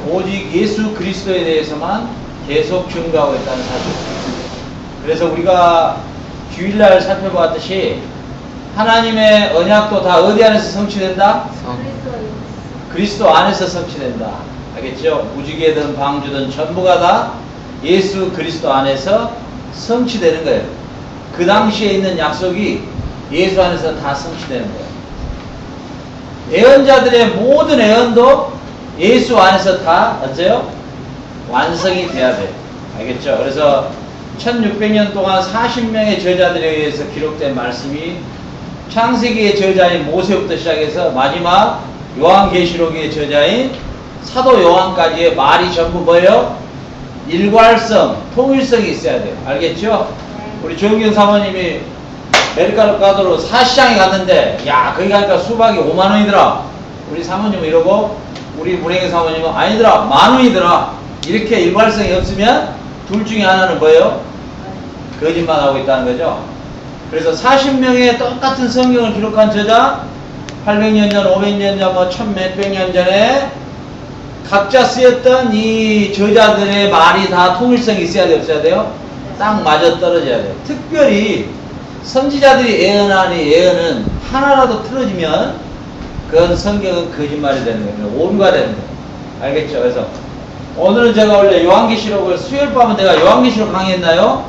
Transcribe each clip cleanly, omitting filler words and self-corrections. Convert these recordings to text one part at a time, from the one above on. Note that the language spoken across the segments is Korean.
오직 예수 그리스도에 대해서만 계속 증거하고 있다는 사실. 그래서 우리가 주일날 살펴보았듯이 하나님의 언약도 다 어디 안에서 성취된다? 그리스도 안에서 성취된다. 알겠죠? 무지개든 방주든 전부가 다 예수 그리스도 안에서 성취되는 거예요. 그 당시에 있는 약속이 예수 안에서 다 성취되는 거예요. 예언자들의 모든 예언도 예수 안에서 다 어째요? 완성이 돼야 돼요. 알겠죠? 그래서 1600년 동안 40명의 저자들에 의해서 기록된 말씀이 창세기의 저자인 모세부터 시작해서 마지막 요한계시록의 저자인 사도 요한까지의 말이 전부 뭐예요? 일괄성, 통일성이 있어야 돼요. 알겠죠? 우리 조영경 사모님이 메르카도로 사시장에 갔는데 야 거기 가니까 수박이 5만원이더라. 우리 사모님은 이러고 우리 문행의 사모님은 아니더라 10,000원이더라. 이렇게 일괄성이 없으면 둘 중에 하나는 뭐예요? 거짓말하고 있다는 거죠. 그래서 40명의 똑같은 성경을 기록한 저자 800년 전, 500년 전, 뭐 1000몇백 년 전에 각자 쓰였던 이 저자들의 말이 다 통일성이 있어야 돼요? 없어야 돼요? 딱 맞아 떨어져야 돼요. 특별히 선지자들이 예언하는 예언은 하나라도 틀어지면 그건 성경은 거짓말이 되는 거예요. 오류가 되는 거예요. 알겠죠? 그래서 오늘은 제가 원래 요한계시록을 수요일 밤은 내가 요한계시록 강의했나요?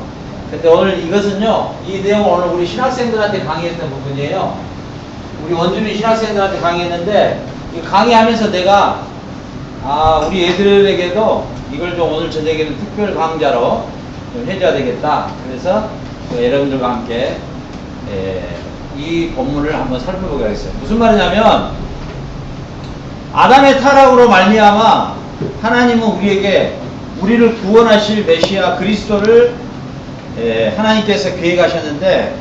근데 오늘 이것은요, 이 내용을 오늘 우리 신학생들한테 강의했던 부분이에요. 우리 원주민 신학생들한테 강의했는데 이 강의하면서 내가 우리 애들에게도 이걸 좀 오늘 저녁에는 특별 강좌로 좀 해줘야 되겠다. 그래서 여러분들과 함께 이 본문을 한번 살펴보게 하겠어요. 무슨 말이냐면 아담의 타락으로 말미암아 하나님은 우리를 구원하실 메시아 그리스도를 하나님께서 계획하셨는데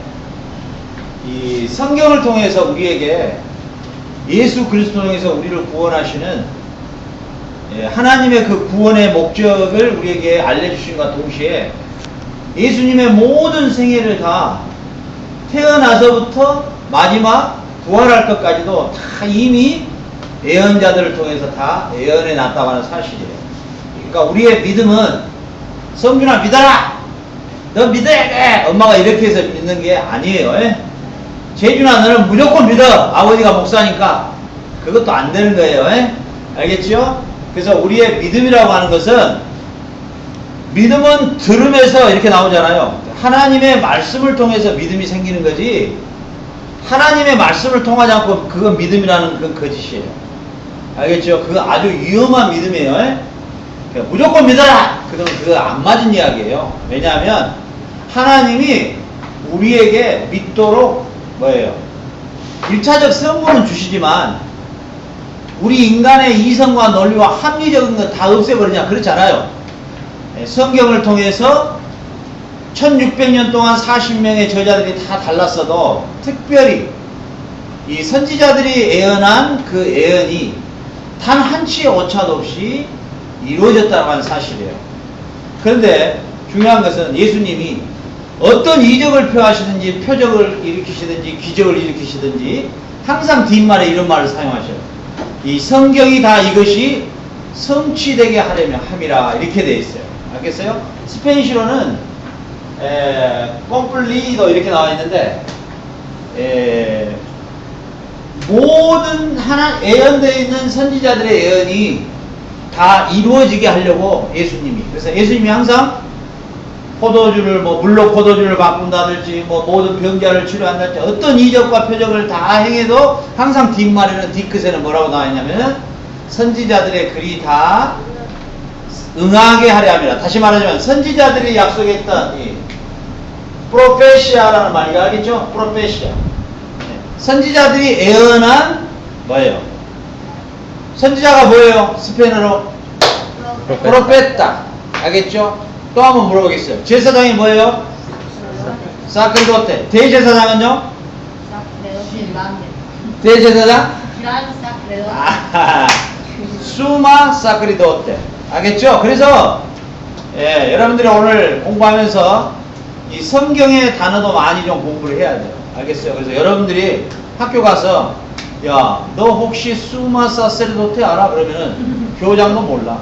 이 성경을 통해서 우리에게 예수 그리스도를 통해서 우리를 구원하시는 하나님의 그 구원의 목적을 우리에게 알려주신과 동시에 예수님의 모든 생애를 다 태어나서부터 마지막 부활할 것까지도 다 이미 예언자들을 통해서 다 예언해 놨다고 하는 사실이에요. 그러니까 우리의 믿음은 성준아 믿어라! 너 믿어야 돼! 엄마가 이렇게 해서 믿는 게 아니에요. 재준아 너는 무조건 믿어! 아버지가 목사니까. 그것도 안 되는 거예요. 알겠죠? 그래서 우리의 믿음이라고 하는 것은 믿음은 들음에서 이렇게 나오잖아요. 하나님의 말씀을 통해서 믿음이 생기는 거지 하나님의 말씀을 통하지 않고 그건 믿음이라는 건 거짓이에요. 알겠죠? 그거 아주 위험한 믿음이에요. 그러니까 무조건 믿어라! 그러면 그거 안 맞은 이야기예요. 왜냐하면 하나님이 우리에게 믿도록 뭐예요? 1차적 성분은 주시지만 우리 인간의 이성과 논리와 합리적인 거 다 없애버리냐? 그렇지 않아요. 성경을 통해서 1600년 동안 40명의 저자들이 다 달랐어도 특별히 이 선지자들이 예언한 그 예언이 단 한치의 오차도 없이 이루어졌다고 하는 사실이에요. 그런데 중요한 것은 예수님이 어떤 이적을 표하시든지 표적을 일으키시든지 기적을 일으키시든지 항상 뒷말에 이런 말을 사용하셔요. 이 성경이 다 이것이 성취되게 하려면 함이라 이렇게 되어 있어요. 알겠어요? 스페인시로는 컴플리도 이렇게 나와 있는데 모든 예언되어 있는 선지자들의 예언이 다 이루어지게 하려고 예수님이 그래서 예수님이 항상 포도주를 물로 포도주를 바꾼다든지 모든 병자를 치료한다든지 어떤 이적과 표적을 다 행해도 항상 뒷말에는 뒤끝에는 뭐라고 나와 있냐면 선지자들의 글이 다 응하게 하려 함이라. 다시 말하자면 선지자들이 약속했던 이 프로페시아라는 말이 알겠죠? 프로페시아. 선지자들이 예언한 뭐예요? 선지자가 뭐예요? 스페인어로 프로페타. 알겠죠? 또 한번 물어보겠어요. 제사장이 뭐예요? 사크리도테. 대제사장은요? 대제사장? 수마 사크리도테. 알겠죠? 그래서 여러분들이 오늘 공부하면서 이 성경의 단어도 많이 좀 공부를 해야 돼요. 알겠어요? 그래서 여러분들이 학교 가서 야, 너 혹시 수마 사세르도테 알아? 그러면은 교장도 몰라.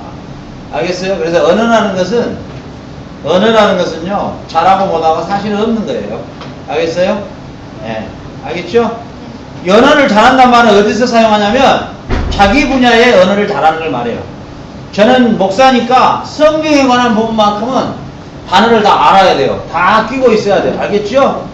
알겠어요? 그래서 언어라는 것은요, 잘하고 못하고 사실은 없는 거예요. 알겠어요? 예. 알겠죠? 언어를 잘한다는 말은 어디서 사용하냐면 자기 분야의 언어를 잘하는 걸 말해요. 저는 목사니까 성경에 관한 부분만큼은 단어를 다 알아야 돼요. 다 끼고 있어야 돼요. 알겠죠?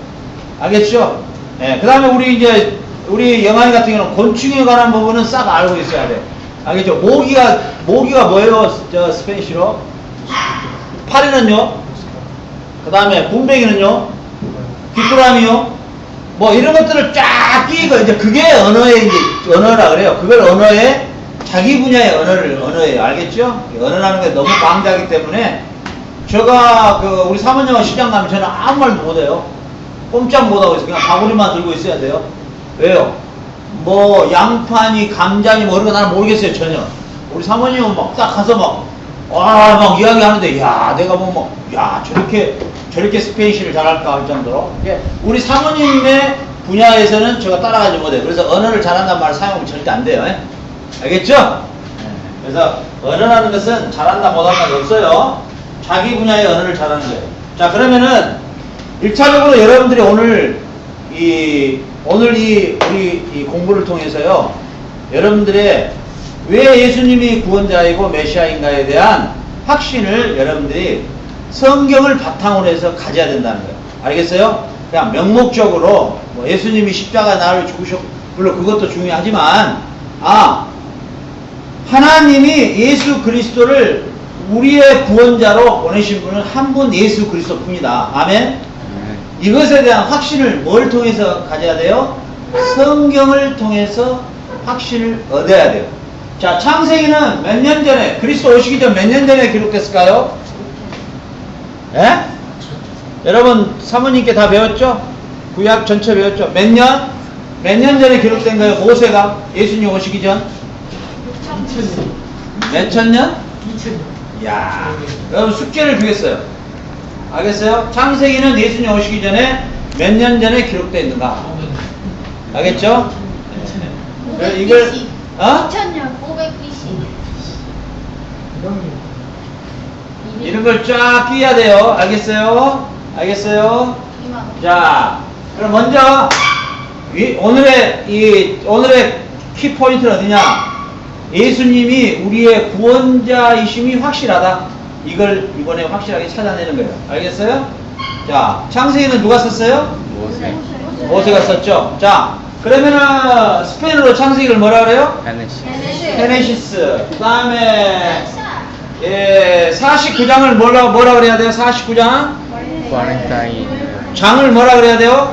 알겠죠? 예. 그 다음에 우리 영아이 같은 경우는 곤충에 관한 부분은 싹 알고 있어야 돼. 알겠죠? 모기가 뭐예요? 저 스페니쉬로? 파리는요? 그 다음에 굼벵이는요? 귀뚜라미요? 뭐 이런 것들을 쫙 끼고 이제 그게 언어라 그래요. 그걸 언어의 자기 분야의 언어예요. 알겠죠? 언어라는 게 너무 광대하기 때문에 제가 우리 사모님하고 시장 가면 저는 아무 말도 못해요. 꼼짝 못하고 있어요. 그냥 바구니만 들고 있어야 돼요. 왜요? 뭐 양파니 감자니 뭐 이런 거 나는 모르겠어요. 전혀. 우리 사모님은 막 딱 가서 막 이야기하는데 야 내가 야 저렇게 스페인시를 잘할까 할 정도로. 우리 사모님의 분야에서는 제가 따라가지 못해요. 그래서 언어를 잘한다는 말을 사용하면 절대 안 돼요. 알겠죠? 그래서 언어라는 것은 잘한다 못한다 없어요. 자기 분야의 언어를 잘하는 거예요. 자, 그러면은 1차적으로 여러분들이 오늘 우리 이 공부를 통해서요, 여러분들의 왜 예수님이 구원자이고 메시아인가에 대한 확신을 여러분들이 성경을 바탕으로 해서 가져야 된다는 거예요. 알겠어요? 그냥 명목적으로 뭐 예수님이 십자가 나를 죽으셨고, 물론 그것도 중요하지만 하나님이 예수 그리스도를 우리의 구원자로 보내신 분은 한 분 예수 그리스도뿐이다. 아멘? 이것에 대한 확신을 뭘 통해서 가져야 돼요? 성경을 통해서 확신을 얻어야 돼요. 자, 창세기는 몇 년 전에, 그리스도 오시기 전 몇 년 전에 기록됐을까요? 예? 여러분 사모님께 다 배웠죠? 구약 전체 배웠죠? 몇 년? 몇 년 전에 기록된 거예요? 모세가 예수님 오시기 전? 몇천 년? 2000년. 이야, 여러분 숙제를 주겠어요. 알겠어요? 창세기는 예수님 오시기 전에 몇 년 전에 기록되어 있는가? 알겠죠? 그래서 이걸 2000년 500BC. 이런 걸 쫙 끼야 돼요. 알겠어요? 알겠어요? 자, 그럼 먼저 오늘의 키포인트는 어디냐? 예수님이 우리의 구원자이심이 확실하다. 이걸 이번에 확실하게 찾아내는 거예요. 알겠어요? 자, 창세기는 누가 썼어요? 모세가 썼죠. 자, 그러면은 스페인어로 창세기를 뭐라 그래요? 헤네시스. 그 다음에 49장을 뭐라 그래야 돼요? 49장? 장을 뭐라 그래야 돼요?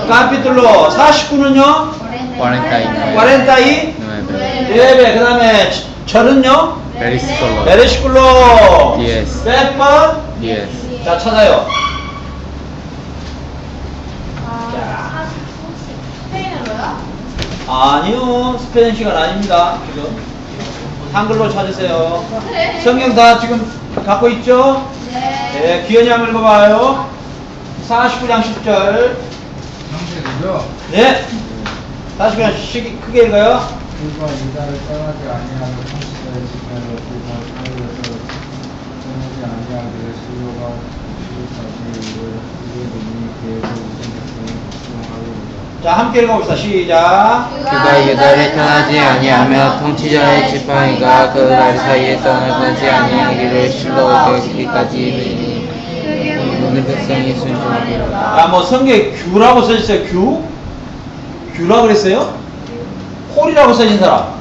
카피툴로. 49는요? 49. 그 다음에 절은요? 베레시쿨로. 몇 번? 자, 찾아요. 스페인어로요? 아니요, 스페인 시간 아닙니다. 지금 한글로 찾으세요. 네. 성경 다 지금 갖고 있죠? 네. 기현이 한번 읽어봐요. 49장 10절. 창세기죠? 네. 49장 크게 읽어요. 그가 유다를 떠나지 아니하고 창시자의 집에서 그가 하늘에서 떠나지 아니하기를 시로가 시로까지 그의 눈이 그에게 우선 백성을 복종하리로다. 자, 함께 읽어봅시다. 시작. 그가 유다를 떠나지 아니하며 통치자의 지팡이가 그 날 사이에 떠나지 아니하기를 실로가 되기까지 오늘 백성이 순종하리로다. 자, 뭐 성경에 규라고 써있어요. 규라고 그랬어요? 홀이라고 써진 사람.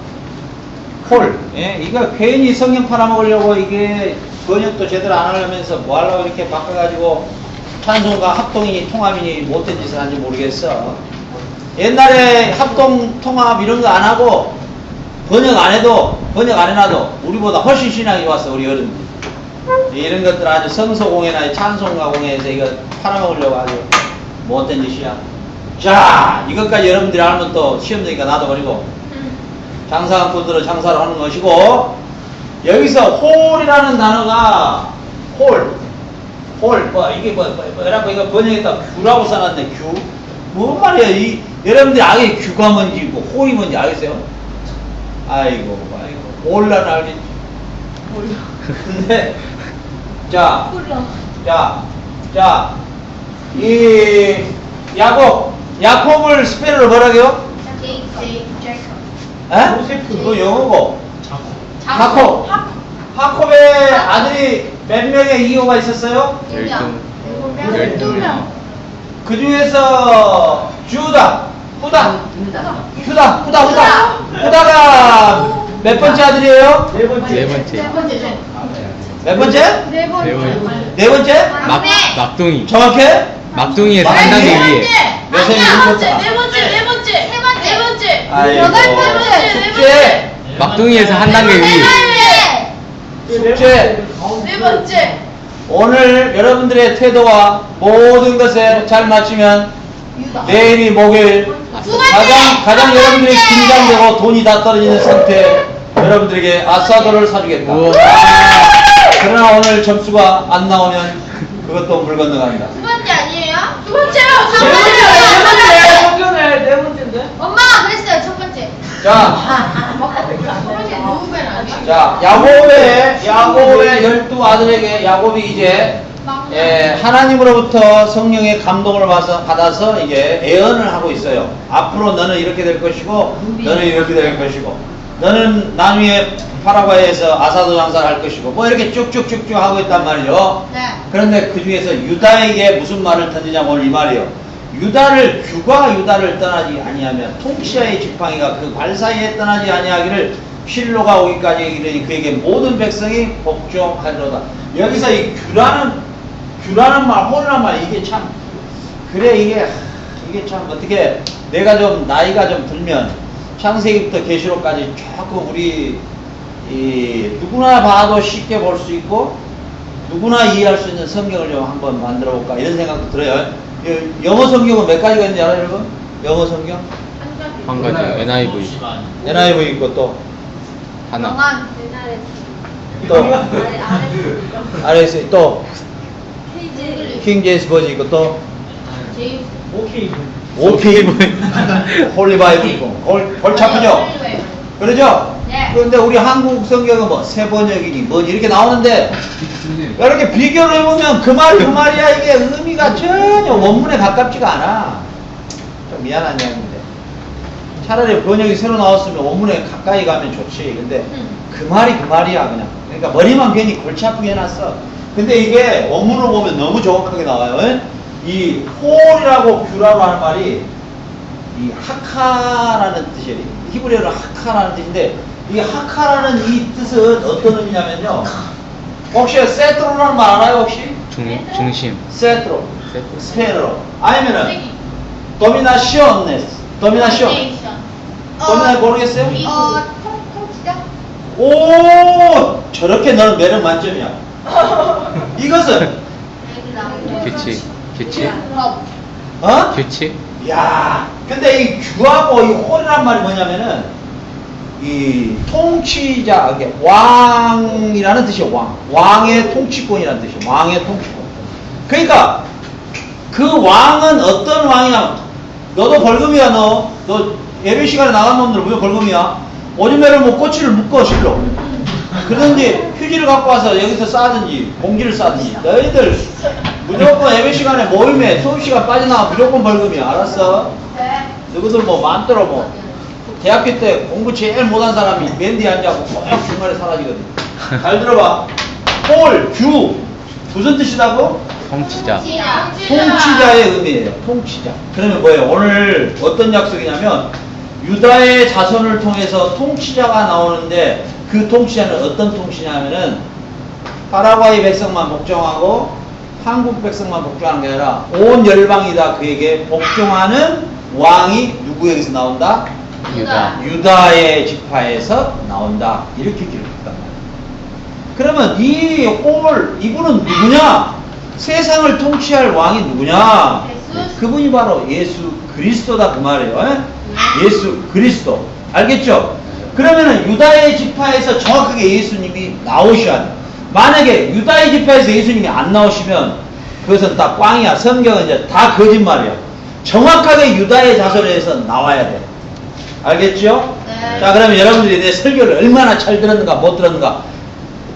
홀. 예? 이거 괜히 성경 팔아먹으려고 이게 번역도 제대로 안 하려면서 뭐 하려고 이렇게 바꿔가지고 찬송가 합동이니 통합이니 못된 짓을 하는지 모르겠어. 옛날에 합동, 통합 이런 거 안 하고 번역 안 해놔도 우리보다 훨씬 신앙이 좋았어, 우리 어른들. 이런 것들 아주 성서공예나 찬송가 공예에서 이거 팔아먹으려고 아주 못된 짓이야. 자, 이것까지 여러분들이 알면 또 시험 되니까 놔둬버리고 장사한 분들은 장사를 하는 것이고, 여기서 홀이라는 단어가 홀, 이게 뭐라고 이거 번역했다 규라고 써놨네. 규? 뭔 말이야? 여러분들이 악의 규가 뭔지, 뭐 호이 뭔지 알겠어요? 아이고, 몰라는 알겠지. 근데, 자, 이, 야곱을 스페인어로 뭐라고요? 에? 그거 영어고. 하콥. 하콥의 아들이 몇 명의 이호가 있었어요? 12명. 그 중에서 후다가 몇 번째 아들이에요? 네 번째. 몇 번째? 네 번째? 막둥이. 정확해? 막둥이에서 한 단계 위에. 몇세 숙제. 막둥이에서 한 단계 위에. 숙제. 오늘 여러분들의 태도와 모든 것에 잘 맞추면 내일이 목요일 가장 여러분들이 긴장되고 돈이 다 떨어지는 상태 여러분들에게 아사도를 사주겠다. 우와. 그러나 오늘 점수가 안 나오면 그것도 물 건너간다. 엄마가 그랬어요, 첫 번째. 자, 야곱의 12아들에게 야곱이 이제 하나님으로부터 성령의 감동을 받아서 이제 예언을 하고 있어요. 앞으로 너는 이렇게 될 것이고, 너는 이렇게 될 것이고, 너는 나중에 파라과이에서 아사도 장사를 할 것이고, 뭐 이렇게 쭉쭉쭉쭉 하고 있단 말이에요. 네. 그런데 그 중에서 유다에게 무슨 말을 던지냐고 오늘 이 말이에요. 규가 유다를 떠나지 아니하면 통치자의 지팡이가 그 발 사이에 떠나지 아니하기를 실로가 오기까지 이르니 그에게 모든 백성이 복종하리로다. 여기서 이 규라는 말, 호라는 말, 이게 참 그래 이게 참 어떻게 내가 좀 나이가 좀 들면 창세기부터 계시록까지 조금 우리 누구나 봐도 쉽게 볼 수 있고 누구나 이해할 수 있는 성경을 좀 한번 만들어 볼까 이런 생각도 들어요. 영어 성경은 몇 가지가 있는지 알아요, 여러분? 영어 성경? 한 가지. NIV. NIV 있고 또 하나. 아래에 있어요. 또 킹 제임스 버전 있고 또 오케이 홀리 바이블 있고 골치 아프죠? 그러죠? 네. 그런데 우리 한국 성경은 뭐 새 번역이니 뭐니 이렇게 나오는데 이렇게 비교를 해보면 그 말이야 이게 의미가 전혀 원문에 가깝지가 않아. 좀 미안한 이야기인데 차라리 번역이 새로 나왔으면 원문에 가까이 가면 좋지. 근데 그 말이야 그냥. 그러니까 머리만 괜히 골치 아프게 해놨어. 근데 이게 원문으로 보면 너무 정확하게 나와요. 이 홀이라고 규라고 하는 말이 이 하카라는 뜻이에요. 히브리어로 하카라는 뜻인데 이 하카라는 이 뜻은 어떤 의미냐면요. 혹시 세트로라는 말 알아요 혹시? 중심. 세트로, 스페인어로 아니면은 도미나시온 모르겠어요? 통치자? 오 저렇게 너는 매력 만점이야. 이것은 규칙. 어? 규칙. 야, 근데 이 규하고 이 홀이란 말이 뭐냐면은 이 통치자, 왕이라는 뜻이에요. 왕의 통치권이라는 뜻이에요. 왕의 통치권. 그러니까 그 왕은 어떤 왕이냐? 너도 벌금이야. 너 예배 시간에 나간 놈들 무조건 벌금이야. 오줌매를 뭐 꼬치를 묶어 실로. 그러든지 휴지를 갖고 와서 여기서 싸든지 봉지를 싸든지 너희들 무조건 예배 시간에 모임에 수업 시간 빠져나가 무조건 벌금이야. 알았어? 네. 너희들 뭐 많더라 뭐. 대학교 때 공부 제일 못한 사람이 맨 뒤에 앉아서 꼭 중간에 사라지거든. 잘 들어봐. 규 무슨 뜻이라고? 통치자. 통치자의 의미예요. 통치자. 그러면 뭐예요? 오늘 어떤 약속이냐면 유다의 자손을 통해서 통치자가 나오는데 그 통치자는 어떤 통치냐면은 파라과이 백성만 복종하고 한국 백성만 복종하는 게 아니라 온 열방이 다 그에게 복종하는 왕이 누구에게서 나온다? 유다의 지파에서 나온다. 이렇게 기록했단 말이에요. 그러면 이분은 누구냐? 세상을 통치할 왕이 누구냐? 그분이 바로 예수 그리스도다 그 말이에요. 예수 그리스도. 알겠죠? 그러면은 유다의 지파에서 정확하게 예수님이 나오셔야 돼. 만약에 유다의 지파에서 예수님이 안 나오시면 그것은 다 꽝이야. 성경은 이제 다 거짓말이야. 정확하게 유다의 자손에서 나와야 돼. 알겠죠? 네. 자, 그러면 여러분들이 내 설교를 얼마나 잘 들었는가 못 들었는가.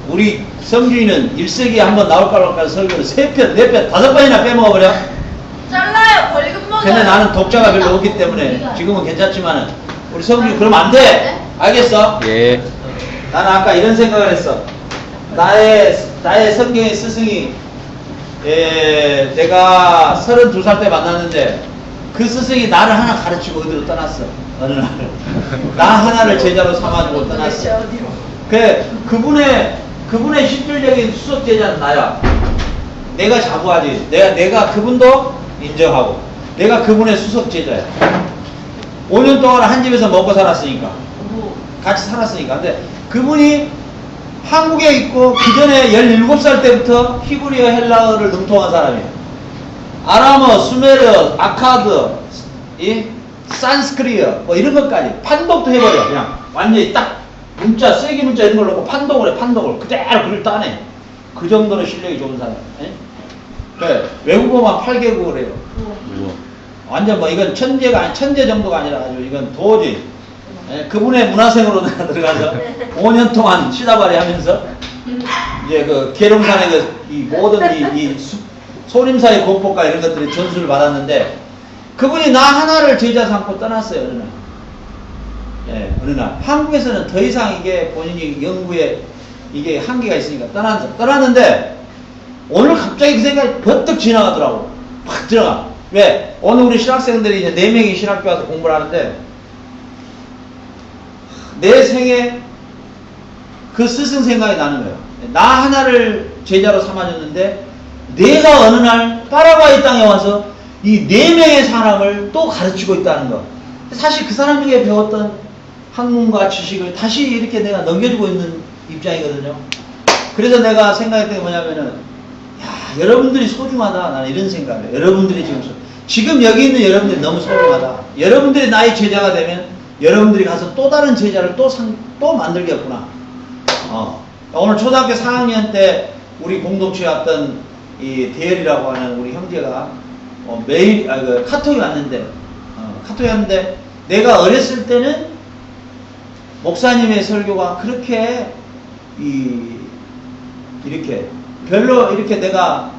우리 성주인은 1세기에 한번 나올까 말까 설교를 3편, 4편, 5번이나 빼먹어버려. 잘라요. 벌금 먹어요. 근데 나는 독자가 별로 없기 때문에 지금은 괜찮지만은 우리 성주 그러면 안 돼. 알겠어? 예. 나는 아까 이런 생각을 했어. 나의 성경의 스승이 내가 32살 때 만났는데 그 스승이 나를 하나 가르치고 어디로 떠났어. 어느 날. 나 하나를 제자로 삼아주고 떠났어. 그분의 실질적인 수석 제자는 나야. 내가 자부하지. 내가 그분도 인정하고 내가 그분의 수석 제자야. 5년 동안 한 집에서 먹고 살았으니까. 같이 살았으니까. 근데 그분이 한국에 있고 그 전에 17살 때부터 히브리어 헬라어를 능통한 사람이에요. 아람어, 수메르어, 아카드, 산스크리어 뭐 이런 것까지 판독도 해버려. 그냥 완전히 딱 문자, 세기 문자 이런 걸 넣고 판독을 해. 판독을 그대로 글을 따내. 그 정도로 실력이 좋은 사람. 그래, 외국어만 8개국을 해요. 우와. 완전 뭐 이건 천재 정도가 아니라 가지고 이건 도저히 그분의 문화생으로 내가 들어가서 5년 동안 시다발이 하면서 이제 그 계룡산의 이 모든 소림사의 공포과 이런 것들이 전수를 받았는데 그분이 나 하나를 제자 삼고 떠났어요. 어느 날. 어느 날 한국에서는 더 이상 이게 본인이 연구에 이게 한계가 있으니까 떠났는데 오늘 갑자기 그 생각이 번뜩 지나가더라고. 확 지나가. 왜? 오늘 우리 신학생들이 이제 4명이 신학교 와서 공부를 하는데 내 생에 그 스승 생각이 나는 거예요. 나 하나를 제자로 삼아줬는데 내가 어느 날 파라과이 땅에 와서 이 4명의 사람을 또 가르치고 있다는 거. 사실 그 사람 중에 배웠던 학문과 지식을 다시 이렇게 내가 넘겨주고 있는 입장이거든요. 그래서 내가 생각했던 게 뭐냐면은 야, 여러분들이 소중하다. 나는 이런 생각을 해요. 여러분들이 지금 여기 있는 여러분들이 너무 소중하다. 여러분들이 나의 제자가 되면 여러분들이 가서 또 다른 제자를 또 만들겠구나. 오늘 초등학교 4학년 때 우리 공동체에 왔던 이 대열이라고 하는 우리 형제가 매일 카톡이 왔는데 내가 어렸을 때는 목사님의 설교가 그렇게 이렇게 별로 이렇게 내가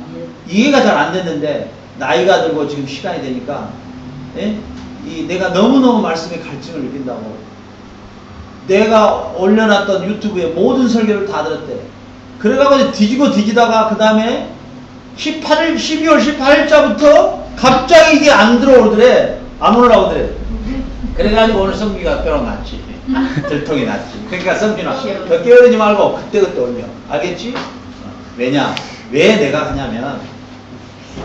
이해가 잘 안 됐는데 나이가 들고 지금 시간이 되니까 내가 너무너무 말씀의 갈증을 느낀다고. 내가 올려놨던 유튜브에 모든 설교를 다 들었대. 그래가지고 뒤지다가 그 다음에 12월 18일자부터 갑자기 이게 안 들어오더래. 안 올라오더래. 그래가지고 오늘 성기가 뼈로 났지. 들통이 났지. 그러니까 성준아, 더 깨어르지 말고 그때그때 올려. 알겠지? 왜냐? 왜 내가 하냐면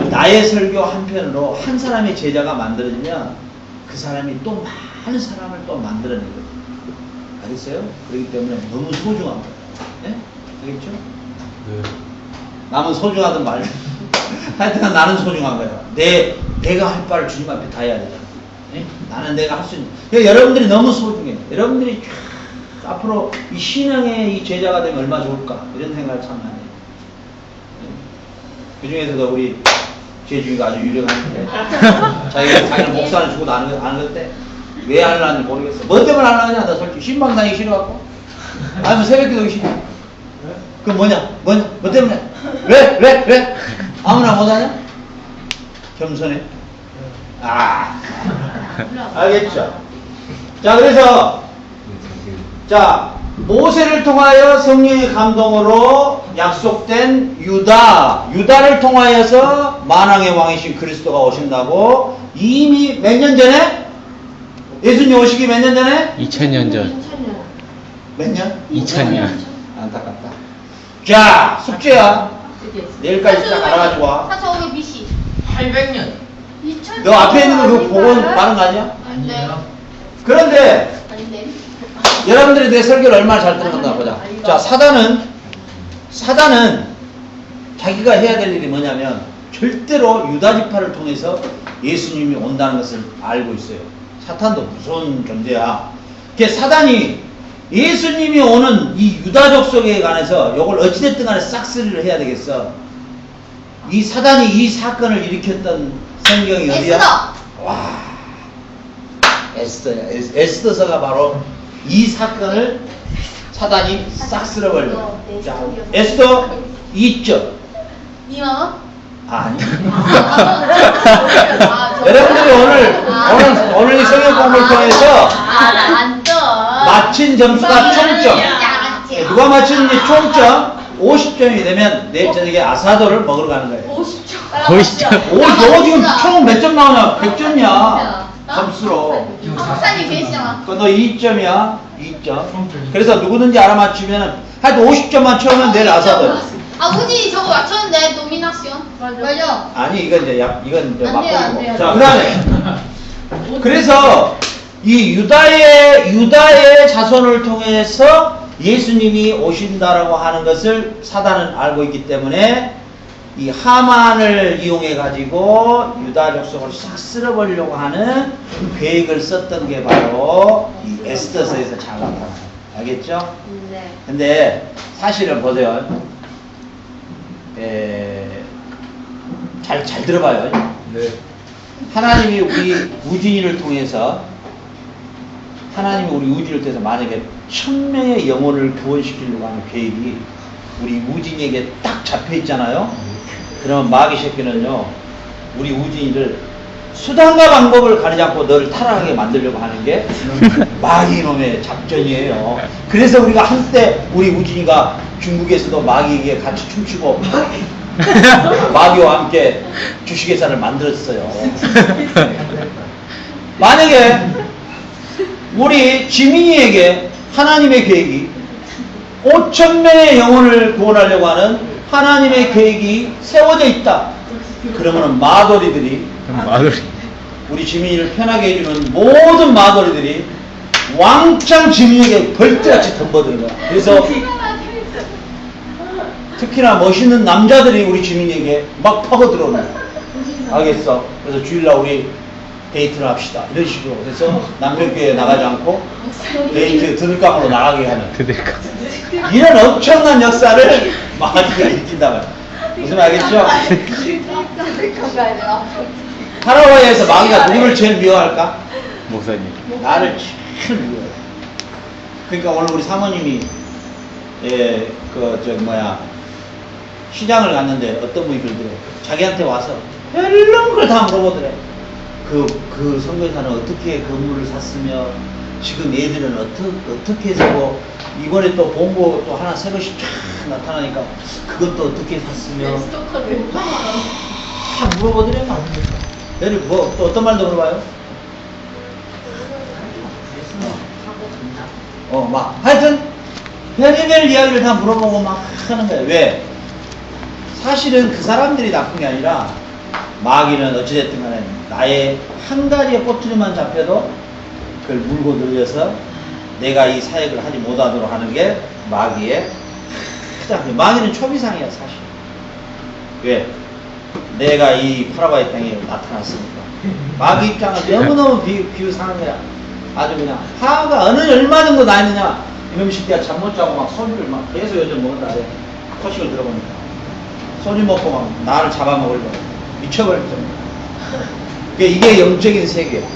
나의 설교 한편으로 한 사람의 제자가 만들어지면 그 사람이 또 많은 사람을 또 만들어내거든. 알겠어요? 그렇기 때문에 너무 소중한 거예요. 네? 알겠죠? 네. 남은 소중하든 말든 하여튼 나는 소중한 거예요. 내가 할 바를 주님 앞에 다 해야 되잖아. 네? 나는 내가 할 수 있는. 그러니까 여러분들이 너무 소중해. 여러분들이 앞으로 이 신앙의 이 제자가 되면 얼마나 좋을까 이런 생각을 참 많이 해요. 그 중에서도 우리 제주가 아주 유력한데 자기는 목사를 주고 나는 건데 왜 하려는지 모르겠어. 뭐 때문에 하려느냐? 나 솔직히 신방 다니기 싫어갖고 아니면 새벽기도기 싫어. 그 뭐냐? 뭐 때문에? 왜? 아무나 못하냐? 겸손해. 알겠죠? 자, 그래서 모세를 통하여 성령의 감동으로 약속된 유다를 통하여서 만왕의 왕이신 그리스도가 오신다고 이미 몇 년 전에? 예수님 오시기 몇 년 전에? 2000년 전. 몇 년? 2000년. 안타깝다. 자, 숙제야. 내일까지 딱 알아가지고 와. 4,500 BC. 800년. 너 앞에 있는 거 그거 보고 다른 거 아니야? 네. 그런데 아닌데. 여러분들이 내 설교를 얼마나 잘 들었나 보자. 자, 사단은 자기가 해야 될 일이 뭐냐면 절대로 유다 지파를 통해서 예수님이 온다는 것을 알고 있어요. 사탄도 무서운 존재야. 사단이 예수님이 오는 이 유다 족속에 관해서 이걸 어찌됐든 간에 싹쓸이를 해야 되겠어. 이 사단이 이 사건을 일으켰던 성경이 어디야? 에스더. 와, 에스더야. 에스더서가 바로 이 사건을 사단이 싹 쓸어버려. 자, 에스더 2점. 2만 원? 아니. 아, 여러분들이 오늘 이 성경 공부를 통해서 안 떠. 맞힌 점수가 총점. 알았지. 누가 맞추는지 총점 50점이 되면 내일 저녁에 아사도를 먹으러 가는 거예요. 50점. 50점. 오, 너 지금 총 몇 점 나오냐? 100점이야. 점수로. 박사님 계시잖아. 너 2점이야. 2점. 그래서 누구든지 알아맞히면 하여튼 50점만 채우면 내일 아사도. 아버지 저거 맞췄는데 노미나시온. 맞아. 아니 이건 이제 이건 이제 안 돼요, 안 맛보기고. 돼요. 자, 그다음에 그래서 이 유다의 자손을 통해서 예수님이 오신다라고 하는 것을 사단은 알고 있기 때문에 이 하만을 이용해 가지고 유다 족속을 싹 쓸어버리려고 하는 계획을 썼던 게 바로 이 에스더서에서 잘 나타나요. 알겠죠? 네. 근데 사실은 보세요. 잘 들어봐요. 네. 하나님이 우리 우진이를 통해서 만약에 1000명의 영혼을 구원시키려고 하는 계획이 우리 우진이에게 딱 잡혀 있잖아요. 그러면 마귀 새끼는요, 우리 우진이를 수단과 방법을 가리지 않고 너를 타락하게 만들려고 하는 게 마귀 놈의 작전이에요. 그래서 우리가 한때 우리 우진이가 중국에서도 마귀에게 같이 춤추고 마귀와 함께 주식회사를 만들었어요. 만약에 우리 지민이에게 하나님의 계획이 5,000명의 영혼을 구원하려고 하는 하나님의 계획이 세워져 있다. 그러면은 마더리들이 마더리. 우리 지민이를 편하게 해주는 모든 마더리들이 왕창 지민이에게 벌떼같이 덤벼드는 거야. 그래서 특히나 멋있는 남자들이 우리 지민이에게 막 파고 들어오는 거야. 알겠어? 그래서 주일날 우리 데이트를 합시다. 이런 식으로. 그래서 남편교회에 나가지 않고 데이트 드들감으로 나가게 하는 드들까. 이런 엄청난 역사를 마귀가 일으킨다고요. 무슨 말이겠죠? 파라과이에서 마귀가 누구를 제일 미워할까? 목사님. 나를 제일 미워해. 그러니까 오늘 우리 사모님이 시장을 갔는데 어떤 분이 그러더래. 자기한테 와서 별런 걸 다 물어보더래. 그 선교사는 어떻게 건물을 샀으며 지금 얘들은 어떻게 해서 뭐 이번에 또 본고 또 하나 새 것이 쫙 나타나니까 그것도 어떻게 샀으며 다 물어보더래. 얘를 뭐 또 어떤 말도 물어봐요? 막 하여튼 별의별 이야기를 다 물어보고 막 하는 거예요. 왜? 사실은 그 사람들이 나쁜 게 아니라 마귀는 어찌됐든 간에 나의 한 가지의 꼬투리만 잡혀도 그걸 물고 늘려서 내가 이 사역을 하지 못하도록 하는 게 마귀의 가장 마귀는 초비상이야 사실. 왜? 내가 이 파라과이 땅에 나타났으니까 마귀 입장은 너무너무 비유상한 거야. 아주 그냥 화가 얼마 정도 나 있느냐. 이놈 새끼가 잠 못 자고 막 소리를 막 계속 요즘 먹는다. 소식을 들어보니까 소리 먹고 막 나를 잡아먹으려고 미쳐버릴 정도. 이게 영적인 세계예요.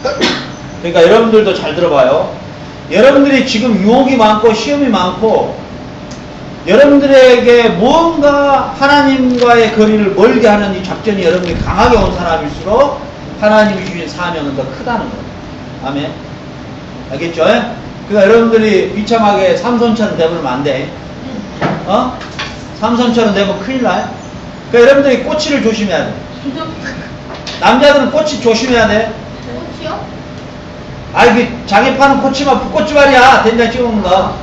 그러니까 여러분들도 잘 들어봐요. 여러분들이 지금 유혹이 많고 시험이 많고 여러분들에게 무언가 하나님과의 거리를 멀게 하는 이 작전이 여러분이 강하게 온 사람일수록 하나님이 주신 사명은 더 크다는 거예요. 아멘. 알겠죠? 그러니까 여러분들이 비참하게 삼손처럼 되면 안 돼. 삼손처럼 되면 큰일 나요. 그러니까 여러분들이 꼬치를 조심해야 돼. 남자들은 꼬치 조심해야 돼. 꽃이요? 그 자기 파는 꼬치만 풋꼬치 말이야. 된장 찍어 먹는 거.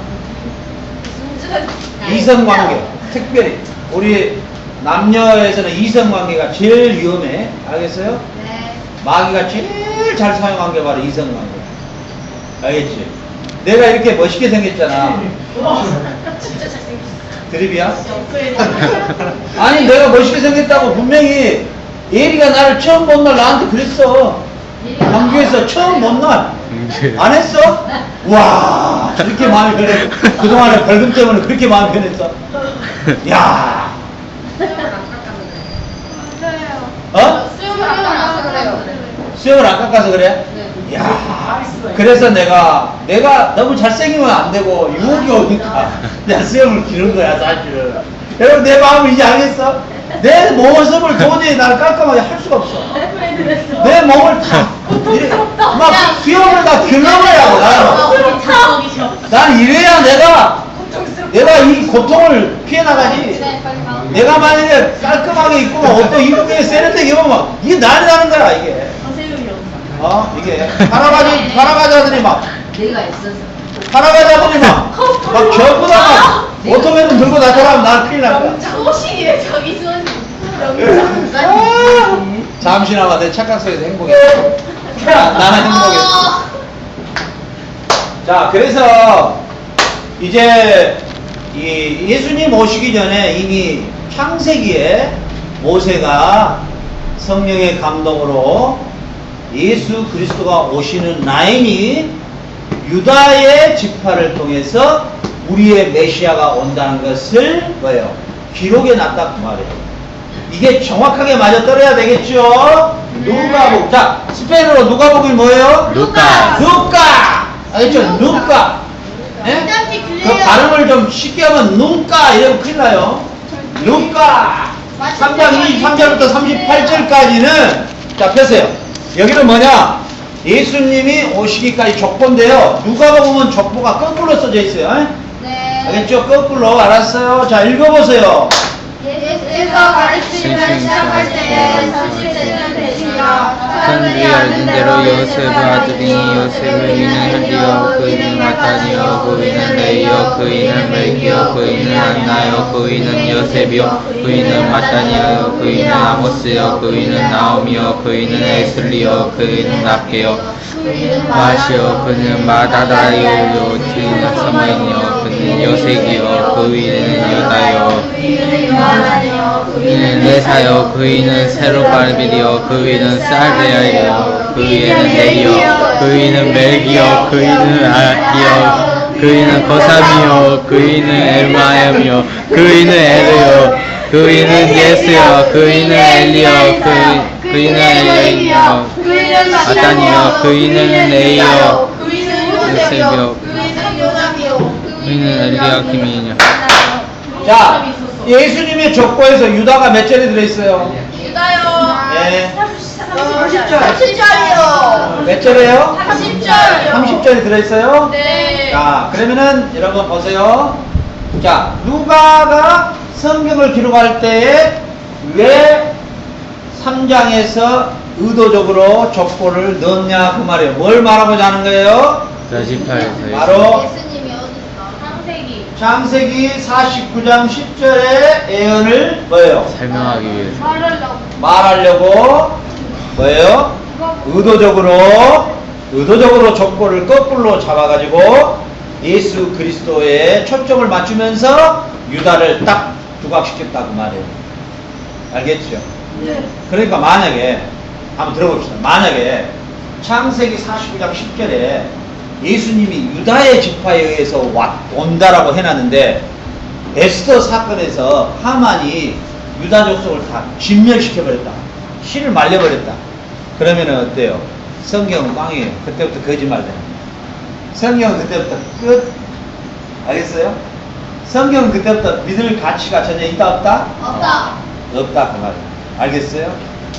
이성관계. 특별히 우리 남녀에서는 이성관계가 제일 위험해. 알겠어요? 네. 마귀가 제일 잘 사용한 게 바로 이성관계. 알겠지? 내가 이렇게 멋있게 생겼잖아. 진짜 잘생겼어. 드립이야? 아니 내가 멋있게 생겼다고 분명히 예리가 나를 처음 본 날 나한테 그랬어. 광주에서 처음 본 날 안 했어? 와 그렇게 마음이 변해. 그동안에 벌금 때문에 그렇게 마음이 변했어. 야 맞아요. 어? 수영을 안 하서 그래요. 수염을 안 깎아서 그래? 네. 야, 그래서 내가 너무 잘생기면 안 되고 유혹이 오니까 내가 수염을 기른 거야 사실은. 여러분 내 마음을 이제 알겠어? 내 모습을 도저히 난 깔끔하게 할 수가 없어. 내 몸을 다 막 수염을 다 길러버려고 나는. 난 이래야 내가 이 고통을 피해 나가지. 네, 빨리 가. 내가 만약에 깔끔하게 입고 막 옷도 이쁘게 세련되게 입으면 막 이게 난리 나는 거야 이게. 이게 할아버지 하더니 막 내가 있어서. 할아버지 하더니 막 전부다 막 오토매는 들고 나타나면 난 큰일 날 거야. 정신이에요, 저기 손. 잠시나마 내 착각 속에서 행복해. 나는 행복했어. 자, 그래서 이제 이 예수님 오시기 전에 이미 창세기에 모세가 성령의 감동으로 예수 그리스도가 오시는 라인이 유다의 지파를 통해서 우리의 메시아가 온다는 것을 뭐예요? 기록에 놨다 그 말이에요. 이게 정확하게 맞아떨어야 되겠죠? 누가복. 자, 스페인어로 누가복이 뭐예요? 루카. 누가. 알겠죠? 누가. 예? 그 발음을 좀 쉽게 하면 눈가 이러면 큰일 나요. 누가. 3장 23절부터 38절까지는 자, 펴세요. 여기는 뭐냐? 예수님이 오시기까지 족보인데요. 누가 보면 족보가 거꾸로 써져 있어요. 네. 알겠죠? 거꾸로. 알았어요. 자, 읽어보세요. 예수께서 가르치기를 시작할 때에 30세는 되시며 사람들이 알는 대로 요셉의 아들이니 요셉의 이는 헬리여 그 이는 마타니여 그 이는 레이여 그 이는 멜기여 그 이는 안나여 그 이는 요셉이여 그 이는 마타니아여 그 이는 아모스여 그 이는 나옴이여 그 이는 에슬리여 그 이는 납게여 마시여 그는 마다다이요 그 이는 사마이니여 그는 요색이여 그 이는 여다여 그이는 레사여 그이는 세로발빌이여 그이는 살레아이여 그이는 네이여 그이는 멜기여 그이는 아기여 그이는 거삼이여 그이는 엘마야미여 그이는 에르여 그이는 예스여 그이는 엘리여 그이는 엘리여 아다니여 그이는 레이여 요셉이여 그이는 엘리야킴이냐. 자, 예수님의 족보에서 유다가 몇 절에 들어있어요? 유다요. 예. 30절이요. 몇 절에요? 30절. 30절에 들어있어요? 네. 자, 그러면은 여러분 보세요. 자, 누가가 성경을 기록할 때에 왜 3장에서 의도적으로 족보를 넣냐 그 말이에요. 뭘 말하고자 하는 거예요? 라지파에서 바로 예수님이 어디 있어? 창세기. 창세기 49장 10절의 예언을 뭐예요? 설명하기 위해서 말하려고 뭐예요? 의도적으로 족보를 거꾸로 잡아가지고 예수 그리스도의 초점을 맞추면서 유다를 딱 두각시켰다 그 말이에요. 알겠죠? 네. 그러니까 만약에 한번 들어봅시다. 만약에 창세기 49장 10절에 예수님이 유다의 지파에 의해서 온다라고 해놨는데 에스더 사건에서 하만이 유다 족속을 다 진멸시켜버렸다. 씨를 말려버렸다. 그러면은 어때요? 성경은 꽝이에요. 그때부터 거짓말이에요. 성경은 그때부터 끝. 알겠어요? 성경은 그때부터 믿을 가치가 전혀 있다 없다? 없다. 없다 그 말이에요. 알겠어요?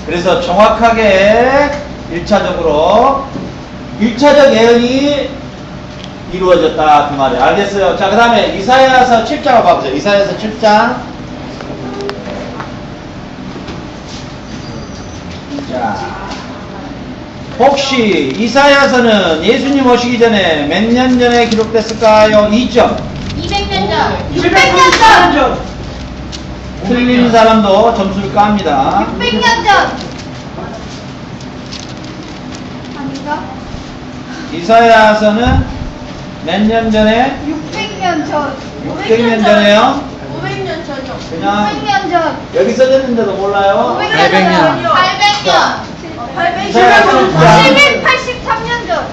그래서 정확하게 1차적 예언이 이루어졌다 그 말이에요. 알겠어요? 자, 그 다음에 이사야서 7장을 봐보세요. 이사야서 7장. 자, 혹시 이사야서는 예수님 오시기 전에 몇 년 전에 기록됐을까요? 2점. 200년 전. 600년 전. 틀린 사람도 점수를 깝니다. 600년 전. 아닌가? 이사야서는 몇 년 전에? 600년 전. 600년 전에요? 500년 전이요. 그냥 500년 전. 여기 써졌는데도 몰라요? 800년. 800년. 이사야서 783년 전.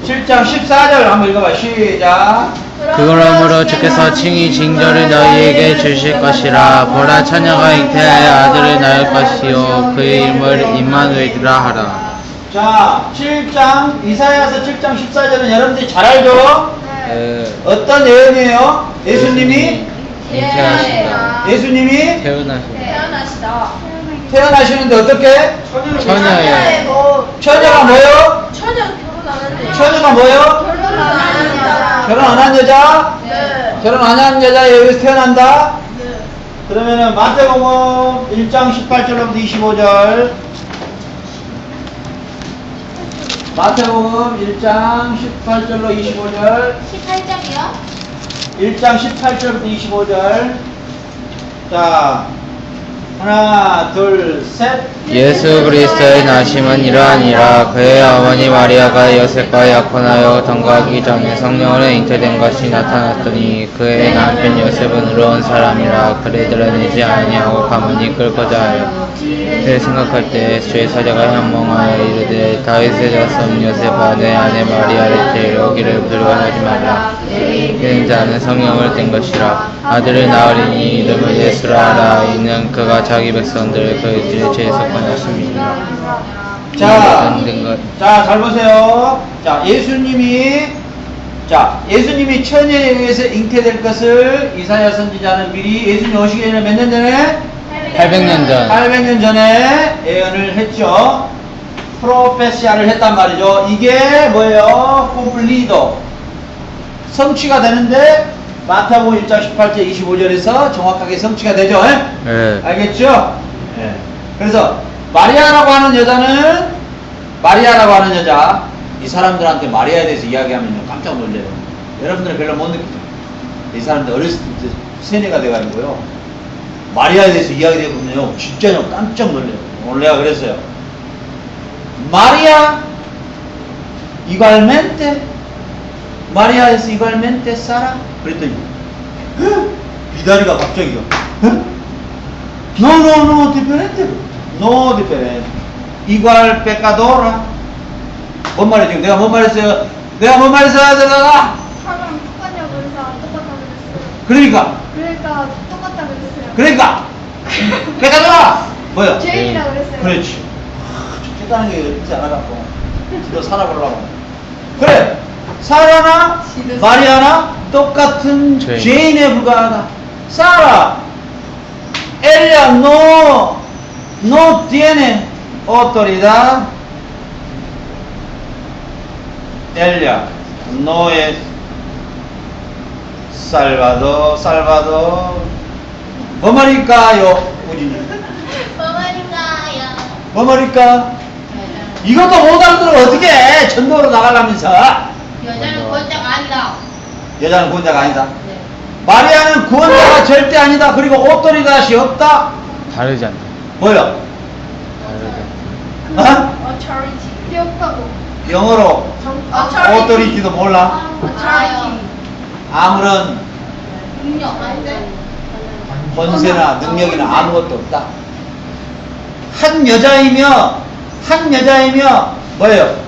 7장 14절 한번 읽어봐. 시작. 그러므로 주께서 칭히 징조를 너희에게 주실 것이라. 보라, 처녀가 잉태하여 아들을 낳을 것이요 그의 이름을 임마누엘이라 하라. 자, 7장, 이사야서 7장 14절은 여러분들이 잘 알죠? 네. 어떤 내용이에요? 예수님이 잉태하시다. 예수님이 태어나시다. 태어나시는데 어떻게? 처녀예요. 처녀가 뭐요? 처녀 결혼 안 하는데. 처녀가 뭐요? 결혼 안 하는 여자. 결혼 안 한 여자? 네. 결혼 안 한 여자 여기서 태어난다? 네. 그러면은 마태복음 1장 18절부터 25절. 마태복음 1장 18절로 25절. 18장이요? 1장 18절부터 25절. 자, 하나, 둘, 셋. 예수 그리스도의 나심은 이러하니라. 그의 어머니 마리아가 요셉과 약혼하여 동거하기 전에 성령으로 잉태된 것이 나타났더니 그의 남편 요셉은 의로운 사람이라 그를 드러내지 아니하고 가만히 끌고자 하여 그를 생각할 때 주의 사자가 현몽하여 이르되 다윗의 자손 요셉아 내 아내 마리아를 데려오기를 두려워하지 말라. 이는 자는 성령을 뗀 것이라. 아들을 낳으리니 이름을 예수라 하라. 이는 그가 자기 백성들을 그들의 죄에서 건하심이니라. 자, 된 것. 잘 보세요. 자, 예수님이 처녀에 의해서 잉태될 것을 이사야 선지자는 미리 예수님 오시기 전에 몇 년 전에? 800년 전. 800년 전에 예언을 했죠. 프로페시아를 했단 말이죠. 이게 뭐예요? 콤플리도. 성취가 되는데 마태복음 1장 18절 25절에서 정확하게 성취가 되죠. 네. 알겠죠? 예. 그래서 마리아라고 하는 여자, 이 사람들한테 마리아에 대해서 이야기하면 깜짝 놀래요. 여러분들은 별로 못 느끼죠. 이 사람들 어렸을 때 세뇌가 돼가지고요. 마리아에 대해서 이야기되거든요. 진짜 깜짝 놀래요. 오늘 내가 그랬어요. 마리아 마리아에서 igualmente Sara? 그랬더니 비다리가 갑자기 No, diferente. No, diferente. Igual pecadora. 뭔 말이지? 내가 뭔 말했어요? 내가 제가? 사람 똑같냐고 그래서 안 똑같다고 그랬어요. 그러니까 똑같다고 그랬어요. pecadora. 뭐야? 죄인이라고 그랬어요. 그렇지. 깨달은 게 있지 않아갖고 너 살아보려고. 그래. 사라나 마리아나 똑같은 죄인. 죄인에 불과하다. 사라, ella no tiene autoridad. Ella no es Salvador. 뭐 말일까요, 우진이? 뭐 말일까? 이것도 못 알아들어 어떻게 해? 전도로 나가려면서. 여자는 권자가 아니다. 여자는 구원자가 아니다. 마리아는 구원자가 절대 아니다. 그리고 오토리다시 없다. 다르지 않다. 뭐요? 다르지 않다. 어? authority. 귀엽다고. 영어로 오토리티도 몰라. authority. 아무런 능력 아닌데? 권세나 능력이나 아무것도 없다. 한 여자이며 뭐예요?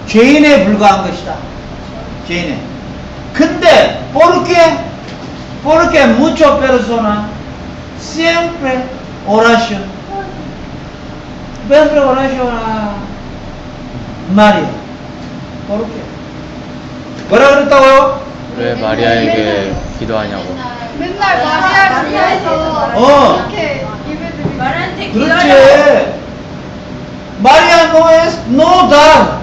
죄인에 불과한 것이다. 죄인에. 근데 porque muchas personas siempre oración a María. ¿Por qué? 뭐라 그랬다고요? 왜 마리아에게 기도하냐고. 맨날 마리아를 위해서 이렇게 예배드리고 말한테 그렇지. María no dar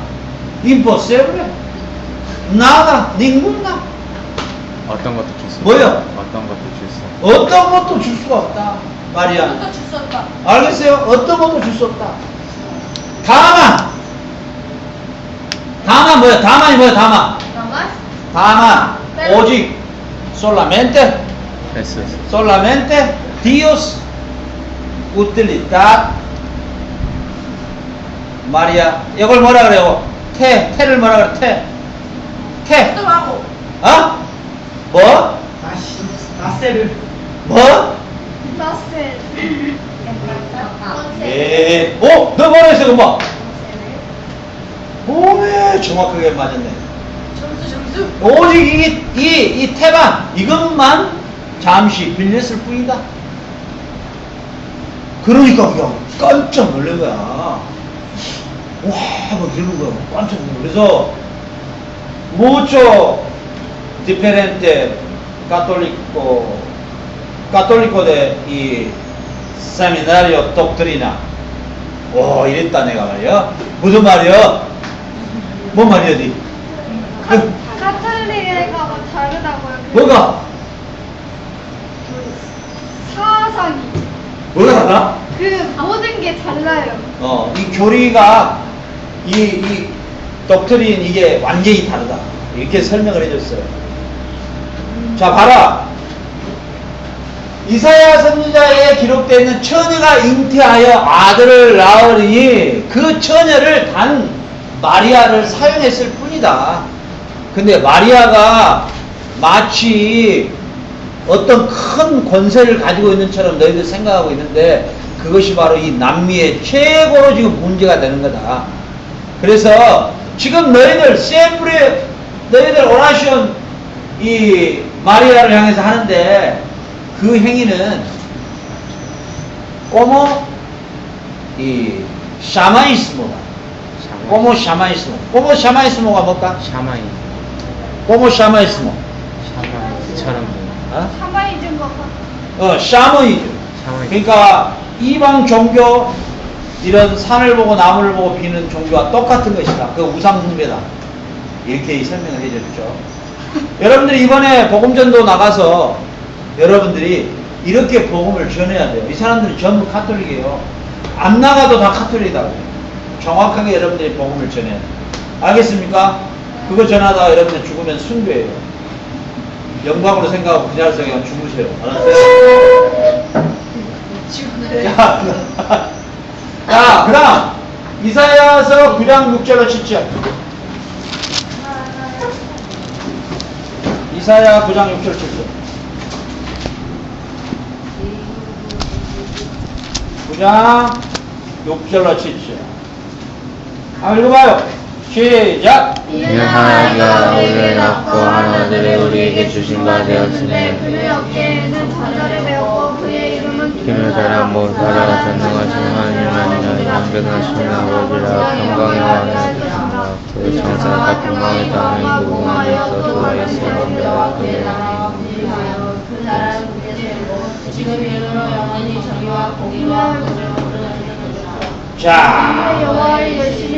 imposible. Nada, ninguna. 어떤 것도 줄 수. 뭐요? 어떤 것도 줄 수. 어떤 것도 줄 수가 없다. 마리아. 줄수 없다. 알겠어요? 어떤 것도 줄 수 없다. 다만 뭐야? 다만이 뭐야? 다만. 오직 solamente Dios utilidad. 마리아. 이걸 뭐라 그래요? 태를 뭐라 그래? 태. 하고 어? 뭐? 나세를 뭐? 나셀. 예. 너 뭐라 했어, 금방? 오메, 정확하게 맞았네. 점수. 오직 이 태만, 이것만 잠시 빌렸을 뿐이다. 그러니까 그냥 깜짝 놀란 거야. 와, 뭐 이러는 거야. 깜짝 놀라. 그래서, mucho diferente católico de 이 seminario doctrina. 오, 이랬다, 내가 말이야. 무슨 말이야? 뭔 말이야, 니? 카톨릭과 다르다고요. 뭐가? 사상이. 뭐가 달라? 그 모든 게 달라요. 이 교리가, 이 독트린 이게 완전히 다르다. 이렇게 설명을 해줬어요. 자, 봐라. 이사야 선지자에 기록되어 있는 처녀가 잉태하여 아들을 낳으니 그 처녀를 단 마리아를 사용했을 뿐이다. 근데 마리아가 마치 어떤 큰 권세를 가지고 있는 처럼 너희들 생각하고 있는데 그것이 바로 이 남미의 최고로 지금 문제가 되는 거다. 그래서 지금 너희들 시엠프레 너희들 오라시온 이 마리아를 향해서 하는데 그 행위는 꼬모 이 샤마이스모다. 꼬모 샤마이스모. 꼬모 샤마이스모가 뭘까? 샤마이. 꼬모 샤마이스모. 샤마이처럼. 어? 샤마니즘 것 같아. 샤머이죠. 샤머니즘. 그러니까 이방 종교 이런 산을 보고 나무를 보고 비는 종교와 똑같은 것이다. 그 우상 숭배다. 이렇게 설명을 해줬죠. 여러분들이 이번에 복음전도 나가서 여러분들이 이렇게 복음을 전해야 돼요. 이 사람들이 전부 카톨릭이에요. 안 나가도 다 카톨릭이다. 정확하게 여러분들이 복음을 전해야 돼요. 알겠습니까? 그거 전하다가 여러분들 죽으면 순교예요. 영광으로 생각하고 그냥 생각하고 죽으세요. 알았어요? 자, 그 다음 이사야서 9장 6절로 7절. 이사야 9장 6절 7절. 9장 6절로 7절. 한번 읽어봐요. 시작. 이는 하나님과 우리를 낳고 하나들을 우리에게 주신 바 되었으니 그의 어깨에는 전자를 메었고 그의 이름은 기묘자라 모사라 전능하신 하나님 양변하신 아버지라 평강의 왕이라 그 천사가 평강의 땅을 무궁하여 도하였으니 여호와 그의 나라와 부지하여 그 나라는 국의 세우고 지금 이르러 영원히 정의와 공의와 공정을 자, 여호와의 열심히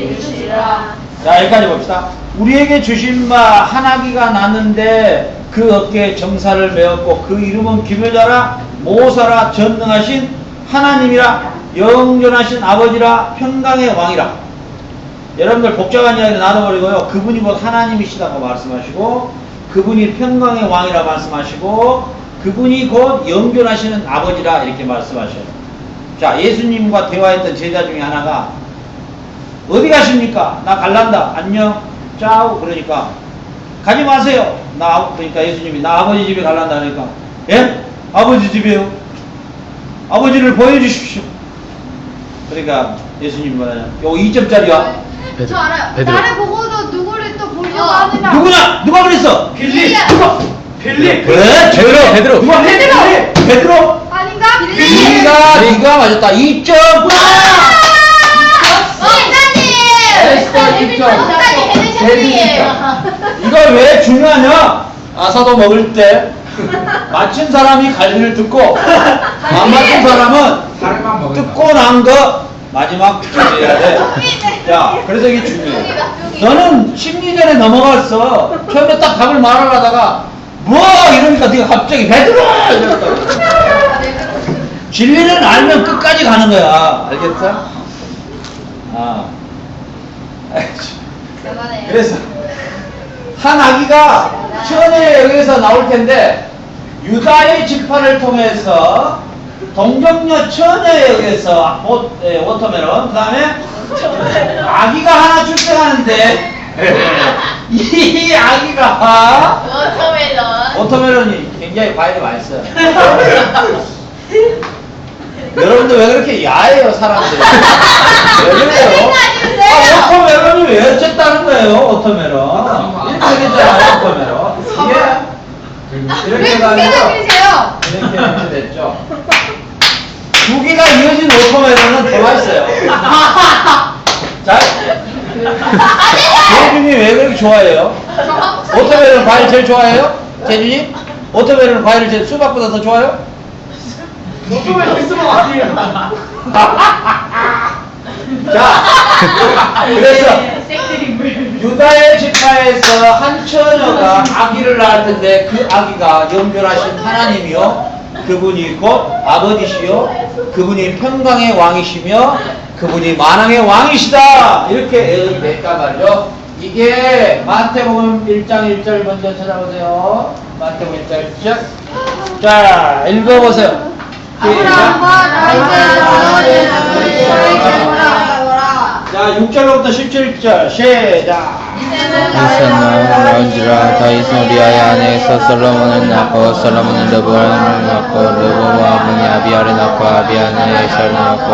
이루시리라. 자, 여기까지 봅시다. 우리에게 주신 바 하나기가 났는데 그 어깨에 정사를 메었고 그 이름은 기묘자라 모사라 전능하신 하나님이라 영존하신 아버지라 평강의 왕이라. 여러분들 복잡한 이야기 나눠버리고요. 그분이 곧 하나님이시다고 말씀하시고 그분이 평강의 왕이라 말씀하시고 그분이 곧 영존하시는 아버지라 이렇게 말씀하셔요. 자, 예수님과 대화했던 제자 중에 하나가 어디 가십니까? 나 갈란다. 안녕. 짜오. 그러니까 가지 마세요. 그러니까 예수님이 나 아버지 집에 갈란다. 그러니까 예? 아버지 집에요? 아버지를 보여주십시오. 그러니까 예수님이 뭐냐? 요거 2점짜리야. 저 알아요. 베드로. 나를 보고도 누구를 또 보려고 하느냐. 누구냐? 누가 그랬어? 빌립. 누가? 빌립. 그래? 베드로. 누가? 베드로? 아닌가? 네가 맞았다. 2점. 이거 왜 중요하냐? 아사도 먹을 때 맞춘 사람이 갈비를 듣고 안 맞춘 사람은 듣고 난 거 마지막 준비해야 돼. 자, 그래서 이게 중요해. 너는 심리전에 넘어갔어. 처음에 딱 답을 말하려다가 뭐 이러니까 네가 갑자기 베드로 이랬다. 진리는 알면 끝까지 가는 거야. 알겠어? 아. 그래서 한 아기가 처녀의 역에서 나올 텐데 유다의 지파를 통해서 동정녀 처녀의 역에서 워터멜론 그 다음에 아기가 하나 출생하는데 이 아기가 워터멜론이 굉장히 과일이 맛있어요. 여러분들 왜 그렇게 야해요 사람들? 왜 그래요? 워터멜론이 왜 어쨌다는 거예요? 워터멜론 이렇게 되잖아요. 워터멜론 이게 이렇게 가면서 이렇게 됐죠. 두 개가 이어진 워터멜론은 더 맛있어요. 자, 재준이 왜 그렇게 좋아해요? 오토바이는 과일 제일 좋아해요? 재준이? 오토바이는 과일을 제일 수박보다 더 좋아해요? 너왜 있으면 안 돼요? 자, 그래서 유다의 지파에서 한 처녀가 아기를 낳을 텐데 그 아기가 영존하신 하나님이요, 그분이 곧 아버지시요, 그분이 평강의 왕이시며 그분이 만왕의 왕이시다, 이렇게 예언됐단 말이죠. 이게 마태복음 1장 1절 먼저 찾아보세요. 마태복음 1장 1절. 자, 읽어보세요. 자, 6절부터 17절 시작. 이스는 왕이라 다윗은 우리 아이 안에서 솔로몬을 낳고 솔로몬은 르브람을 낳고 르브와 아버니 아비야를 낳고 아비야는 예시를 낳고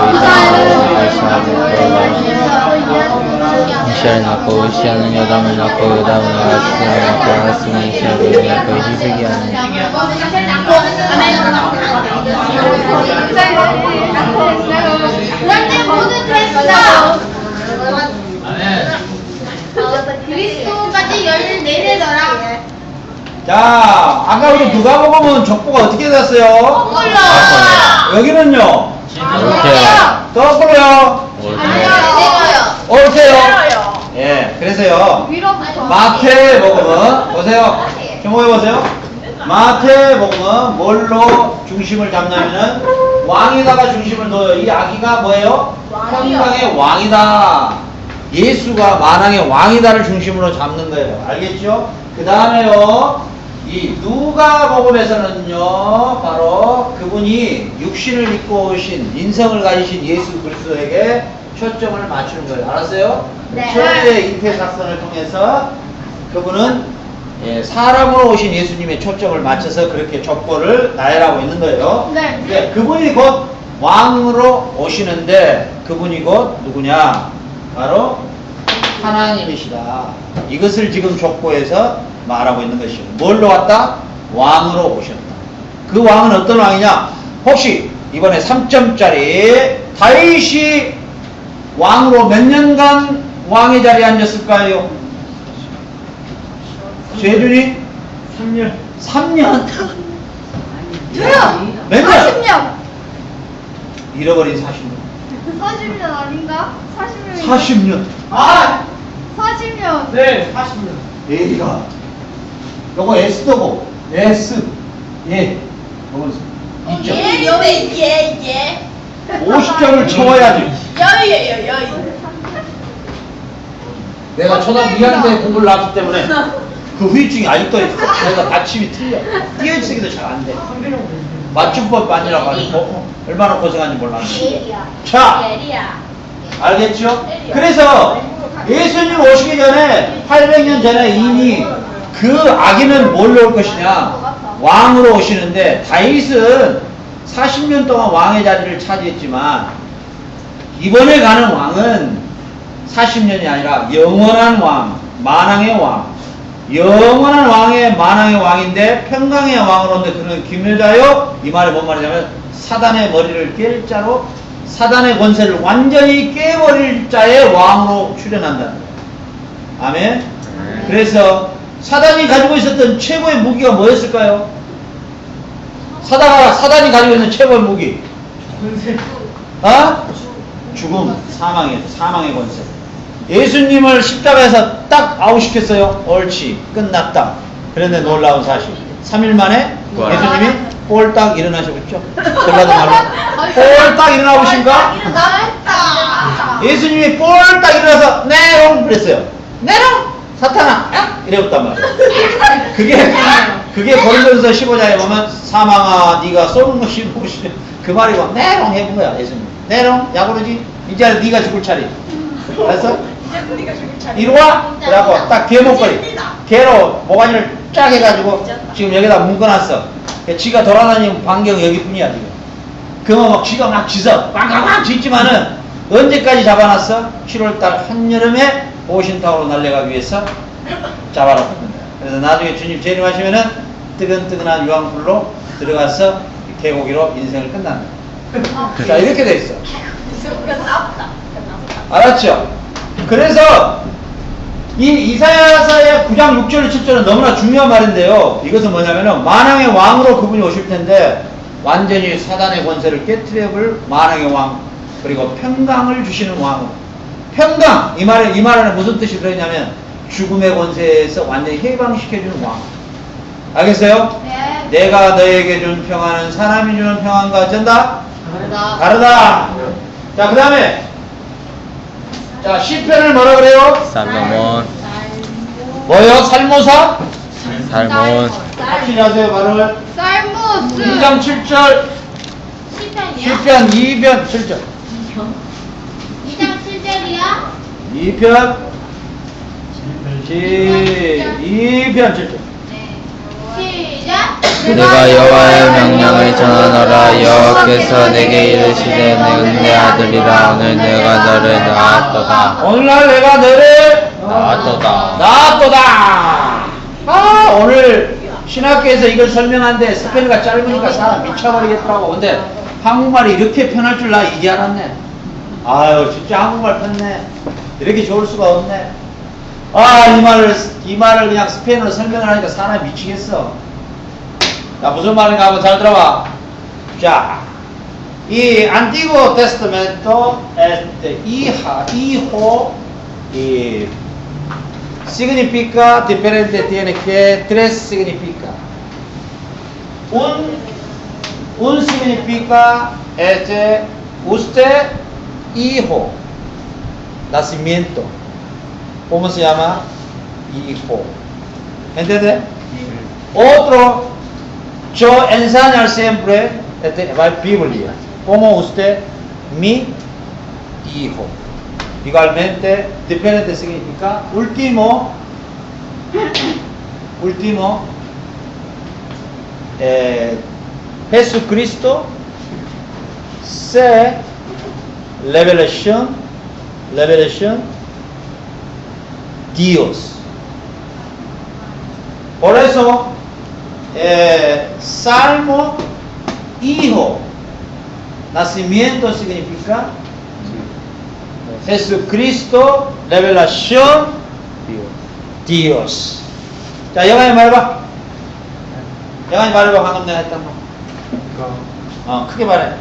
이시야를 낳고 우시야는 요담을 낳고 요담은 아스를 낳고 아스는 이시야를 낳고 히스기야는 그리스도까지 14대더라. 자, 아까 우리 누가복음은 족보가 어떻게 됐어요? 몰라. 여기는요. 옳대요. 거꾸로요. 내가요. 옳대요. 예, 그래서요. 위로부터. 마태복음은 보세요. 주목해 보세요. 마태복음은 뭘로 중심을 잡냐면은 왕에다가 중심을 둬요. 이 아기가 뭐예요? 평강의 왕이다. 예수가 만왕의 왕이다를 중심으로 잡는 거예요. 알겠죠? 그 다음에요, 이 누가복음에서는요, 바로 그분이 육신을 입고 오신, 인성을 가지신 예수 그리스도에게 초점을 맞추는 거예요. 알았어요? 네. 최후의 잉태 사건을 통해서 그분은 사람으로 오신 예수님의 초점을 맞춰서 그렇게 족보를 나열하고 있는 거예요. 네. 그분이 곧 왕으로 오시는데 그분이 곧 누구냐? 바로 하나님이시다. 이것을 지금 족보에서 말하고 있는 것이죠. 뭘로 왔다? 왕으로 오셨다. 그 왕은 어떤 왕이냐? 혹시 이번에 3점짜리 다윗이 왕으로 몇 년간 왕의 자리에 앉았을까요? 재준이? 3년. 3년. 저요. 몇 년? 40년. 잃어버린 40년. 40년 아닌가? 40년. 40년. 아! 40년. 네, 40년. A가 요거 S도고 S 예 요거는 2점 예. 50점을 채워야지. 여유. 내가 초등학교 2학년 때 공부를 나왔기 때문에 그 후유증이 아직도 있어. 내가 받침이 틀려. 띄어쓰기도 잘 안 돼. 맞춤법 만이라고 가지고 얼마나 고생한지 몰랐는데. 자, 알겠죠? 그래서 예수님 오시기 전에 800년 전에 이미 그 아기는 뭘로 올 것이냐? 왕으로 오시는데 다윗은 40년 동안 왕의 자리를 차지했지만 이번에 가는 왕은 40년이 아니라 영원한 왕, 만왕의 왕, 영원한 왕의 만왕의 왕인데 평강의 왕으로 오는데 그는 김여자요. 이 말이 뭔 말이냐면 사단의 머리를 깰 자로 사단의 권세를 완전히 깨버릴 자의 왕으로 출현한다는 거예요. 아멘. 그래서 사단이 가지고 있었던 최고의 무기가 뭐였을까요? 사단이 가지고 있는 최고의 무기. 죽음, 사망의 권세. 예수님을 십자가에서 딱 아웃시켰어요. 옳지, 끝났다. 그런데 놀라운 사실. 3일 만에 예수님이 꼴딱 일어나셔보죠. 전라도 말로. 꼴딱 일어나보신가? 예수님이 꼴딱 일어나서 네롱 그랬어요. 네롱! 사탄아! 이래봤단 말이에요. 그게 고린도전서 15장에 보면 사망아 네가 쏘는 것이 무엇이냐 그 말이고 네롱 해본 거야. 예수님 네롱 야구르지 이제 네가 죽을 차례. 알았어? 이리 와! 그래갖고 딱 개목걸이 개로 모가지를 쫙 해가지고 지금 여기다 묶어놨어. 지가 돌아다니는 반경 여기뿐이야 지금. 그러면 막 지가 막 짖어 꽝꽝꽝 짖지만은 언제까지 잡아놨어? 7월달 한여름에 오신탕으로 날려가기 위해서 잡아놨던 거야. 그래서 나중에 주님 재림하시면은 뜨근뜨근한 유황불로 들어가서 개고기로 인생을 끝난다. 자, 이렇게 돼 있어. 알았죠? 그래서 이 이사야서의 9장 6절 7절은 너무나 중요한 말인데요. 이것은 뭐냐면은 만왕의 왕으로 그분이 오실 텐데 완전히 사단의 권세를 깨트려볼 만왕의 왕, 그리고 평강을 주시는 왕. 평강, 이 말에 무슨 뜻이 들어있냐면 죽음의 권세에서 완전히 해방시켜주는 왕. 알겠어요? 네. 내가 너에게 준 평안은 사람이 주는 평안과 어쩐다? 다르다. 다르다. 자, 그 다음에 자, 시편을 뭐라 그래요? 살로몬, 뭐요? 살모사? 살몬, 확실히 하세요, 말을. 쌀모스. 2장 7절, 시편이야? 시편 2편 7절. 2장 7절이야? 2편 7절. 네. 시작. 내가 여호와의 명령을 전하노라. 여호와께서 내게 이르시되 너는 내 아들이라. 오늘 내가 너를 낳았도다. 오늘날 내가 너를 낳았도다. 낳았도다. 아, 오늘 신학교에서 이걸 설명하는데 스펠가 짧으니까 사람 미쳐버리겠더라고. 근데 한국말이 이렇게 편할 줄 나 이제 알았네. 아유, 진짜 한국말 편네. 이렇게 좋을 수가 없네. 아, 이 말을 그냥 스페인어로 설명을 하니까 사람이 미치겠어. 자, 무슨 말인가 한번 잘 들어봐. 자, 이 안티고 테스타멘토 hijo y significa diferente, tiene que tres significa. Un significa usted hijo, nacimiento. ¿Cómo se llama? Hijo. ¿Entiende? Otro, yo enseñar siempre la Biblia. Como usted, mi hijo. Igualmente, diferente significa. Último, Jesucristo se revelación, Dios. Por eso, Salmo, hijo, nacimiento significa Jesucristo, revelación, Dios. 자, 영환이 말해봐. 영환이 말해봐. 방금 내가 했던 거. 그러니까 크게 말해.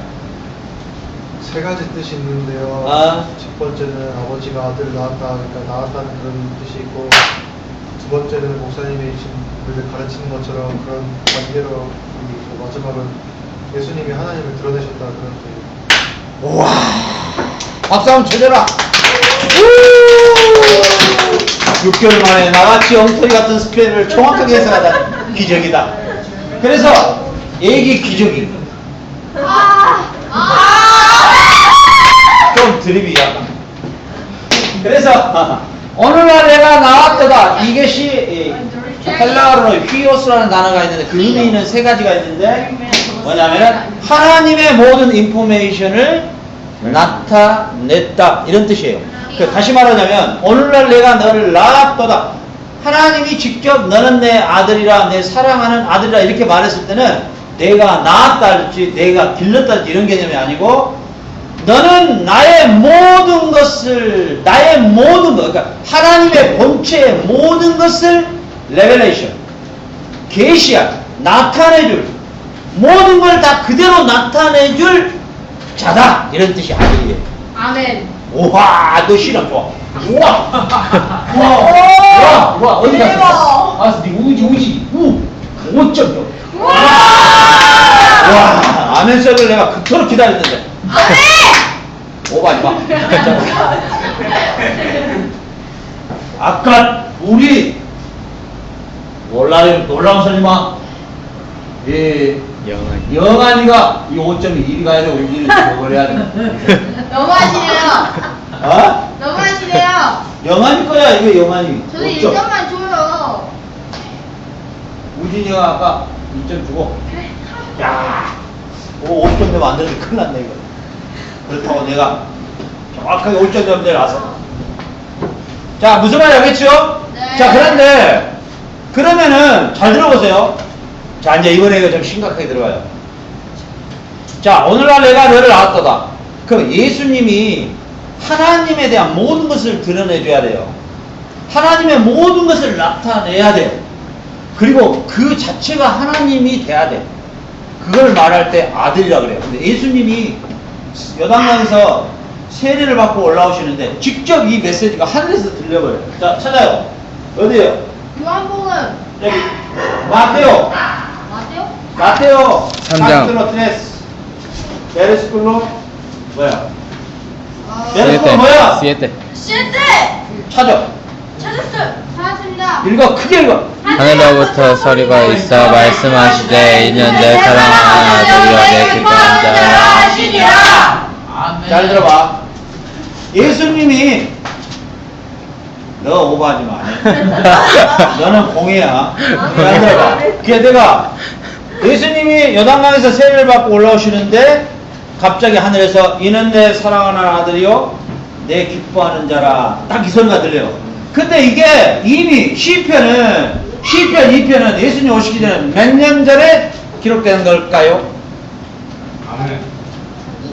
세 가지 뜻이 있는데요. 아. 첫 번째는 아버지가 아들을 낳았다, 그러니까 낳았다는 그런 뜻이 있고, 두 번째는 목사님이 지금 우리를 가르치는 것처럼 그런 관계로, 그리고 마지막은 예수님이 하나님을 드러내셨다 그런 뜻. 우와. 박수 한번 쳐줘라. 6개월 만에 나같이 엉터리 같은 스페인을 정확하게 해석하다니 기적이다. 그래서 얘기 기적이. 좀 드립이 약간. 그래서 오늘날 내가 나왔다다. 이것이 헬라어로 휘오스라는 단어가 있는데 그 의미는 세 가지가 있는데 뭐냐면은 하나님의 모든 인포메이션을 나타냈다 이런 뜻이에요. 다시 말하자면 오늘날 내가 너를 낳았도다. 하나님이 직접 너는 내 아들이라, 내 사랑하는 아들이라 이렇게 말했을 때는 내가 낳았다든지 내가 길렀다든지 이런 개념이 아니고 너는 나의 모든 것을, 그러니까 하나님의 본체의 모든 것을 레벨레이션, 계시야, 나타내줄, 모든 걸 다 그대로 나타내줄 자다 이런 뜻이 아들이에요. 아멘. 우와, 너 실험 좋아. 우와, 어디 갔어? 알았어, 니 우지. 5.0. 와, 아멘 소리를 내가 그토록 기다렸는데. 오바지 마. 아까 우리 놀라운 소리 마. 영환이가 이 5점이 이리 가야 돼, 우리는 저걸 해야 돼. 너무하시네요. 어? 너무하시네요. 영환이 거야, 이거 영환이. 저는 5점. 1점만 줘요. 우진이가 아까 2점 주고. 야, 5점 되면 안 되는데 큰일 났네, 이거. 그렇다고 내가 정확하게 5점 되면 내려와서. 자, 무슨 말이 알겠죠? 네. 자, 그런데, 그러면은, 잘 들어보세요. 자, 이제 이번에 이거 좀 심각하게 들어가요. 자, 오늘날 내가 너를 낳았도다. 그럼 예수님이 하나님에 대한 모든 것을 드러내줘야 돼요. 하나님의 모든 것을 나타내야 돼. 그리고 그 자체가 하나님이 돼야 돼. 그걸 말할 때 아들이라 그래요. 근데 예수님이 요단강에서 세례를 받고 올라오시는데 직접 이 메시지가 하늘에서 들려버려요. 자, 찾아요. 어디에요? 요한복음. 여기. 마테오. 맞아요? 마테오. 3장. 3. 베레스쿨로 뭐야? 아, 베레스쿨 뭐야? siete. 실제 찾아. 찾았어요. 찾았습니다. 읽어. 크게 읽어. 하늘로부터 소리가 있어 말씀하시되 이는 내 사랑하는 아들이여 내 기뻐하는 자라. 잘 들어봐. 예수님이 너 오버하지 마. 너는 공이야. 잘 들어봐. 그게 내가 예수님이 요단강에서 세례를 받고 올라오시는데 갑자기 하늘에서 이는 내 사랑하는 아들이요 내 기뻐하는 자라. 딱 이 소리가 들려요. 근데 이게 이미 시편 2편은 예수님 오시기 전에 몇 년 전에 기록된 걸까요?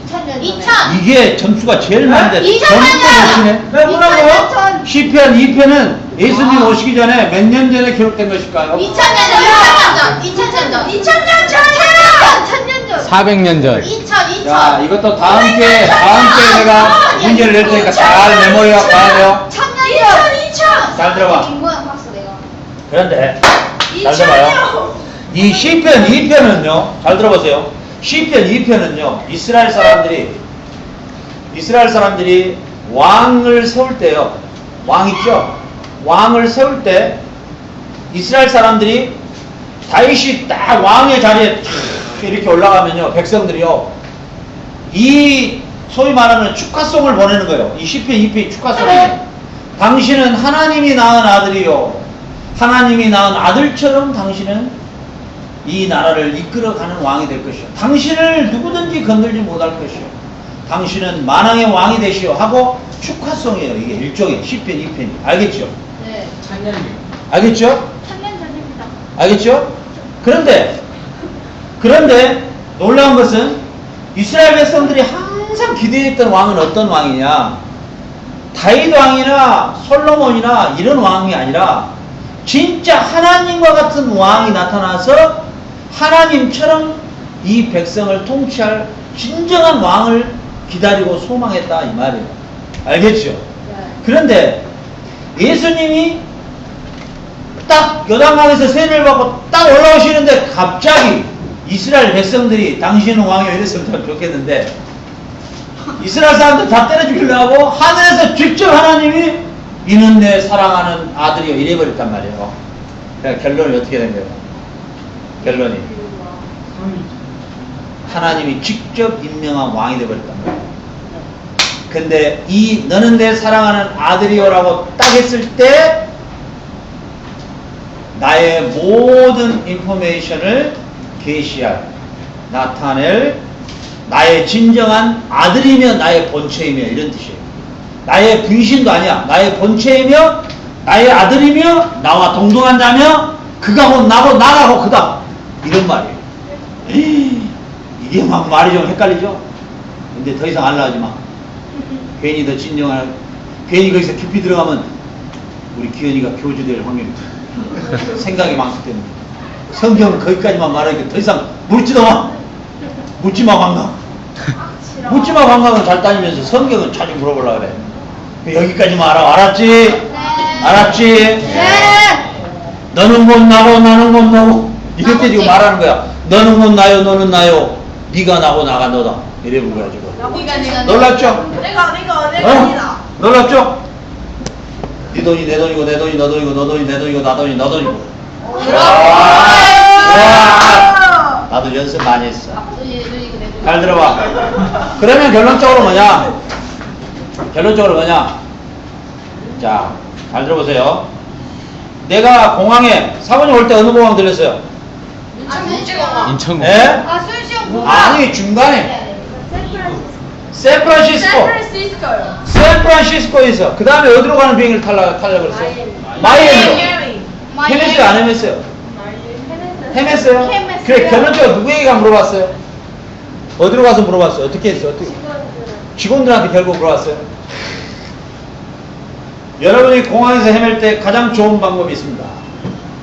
2000년. 2000. 이게 점수가 제일 많은데 2000 점수가 년이요. 몇이네? 뭐라고요? 시편 2편은 예수님 오시기 전에 몇 년 전에 기록된 것일까요? 2000년 전. 2000년 전. 2000년 전. 1000년 전. 400년 전. 2000. 자, 이것도 다음 주에 내가 문제를 낼 테니까 잘 메모리가 가야 돼요. 2000. 잘 들어봐. 김구현 봤어 내가. 그런데 잘 들어봐요. 이 시편 2편은요, 잘 들어보세요. 시편 2편은요, 이스라엘 사람들이 왕을 세울 때요, 왕 있죠? 왕을 세울 때 이스라엘 사람들이 다윗이 딱 왕의 자리에 탁 이렇게 올라가면요, 백성들이요, 이 소위 말하는 축하송을 보내는 거예요. 이 시편 2편이 축하송이에요. 당신은 하나님이 낳은 아들이요, 하나님이 낳은 아들처럼 당신은 이 나라를 이끌어가는 왕이 될 것이요. 당신을 누구든지 건들지 못할 것이요. 당신은 만왕의 왕이 되시오 하고 축하송이에요. 이게 일종의 시편 2편이. 알겠죠? 네. 알겠죠? 1000년 전입니다. 알겠죠? 그런데 놀라운 것은 이스라엘 백성들이 항상 기대했던 왕은 어떤 왕이냐? 다윗 왕이나 솔로몬이나 이런 왕이 아니라 진짜 하나님과 같은 왕이 나타나서 하나님처럼 이 백성을 통치할 진정한 왕을 기다리고 소망했다 이 말이에요. 알겠죠? 그런데 예수님이 딱 요단강에서 세례를 받고 딱 올라오시는데 갑자기 이스라엘 백성들이 당신은 왕이요 이랬으면 더 좋겠는데 이스라엘 사람들 다 때려 죽이려고 하늘에서 직접 하나님이 이는 내 사랑하는 아들이요 이래버렸단 말이에요. 그러니까 결론이 어떻게 된 거예요? 결론이 하나님이 직접 임명한 왕이 되어버렸단 말이에요. 근데 이 너는 내 사랑하는 아들이요라고 딱 했을 때 나의 모든 인포메이션을 계시할 나타낼 나의 진정한 아들이며 나의 본체이며 이런 뜻이에요. 나의 분신도 아니야. 나의 본체이며 나의 아들이며 나와 동등한 자며 그가 곧 나고 나가고 그다 이런 말이에요. 이게 막 말이 좀 헷갈리죠? 근데 더 이상 알라하지 마. 괜히 더 진정한 괜히 거기서 깊이 들어가면 우리 기현이가 교주될 확률이 생각이 많기 때문에 성경은 거기까지만 말하니까 더 이상 묻지도 마. 묻지마 관광. 묻지마 관광은 잘 따지면서 성경은 자주 물어보려고 그래. 여기까지만 알아. 알았지? 네. 알았지? 네. 너는 곧 나고 나는 곧 너고 이렇게 지금 말하는 거야. 너는 곧 나요 너는 나요 네가 나고 나가 너다 이래 본 거야 지금. 내가 놀랍죠? 내가 어? 놀랍죠? 네 돈이 내 돈이고 내 돈이 너 돈이고 너 돈이 내 돈이고 나 돈이 너 돈이고. 와, 나도 연습 많이 했어. 잘 들어봐. 그러면 결론적으로 뭐냐? 자, 잘 들어보세요. 내가 공항에 사모님 올 때 어느 공항 들렸어요? 인천공. 예? 순시형 공항. 아니 중간에 샌프란시스코요. 샌프란시스코에서 그 다음에 어디로 가는 비행기를 타려고 그랬어요? 마이애미로. 헤맸어요 안 헤맸어요? 헤맸어요? 그래 결론적으로 누구에게 물어봤어요? 어디로 가서 물어봤어요? 어떻게 했어요? 어떻게? 직원들한테 결국 물어봤어요? 여러분이 공항에서 헤맬 때 가장 좋은 방법이 있습니다.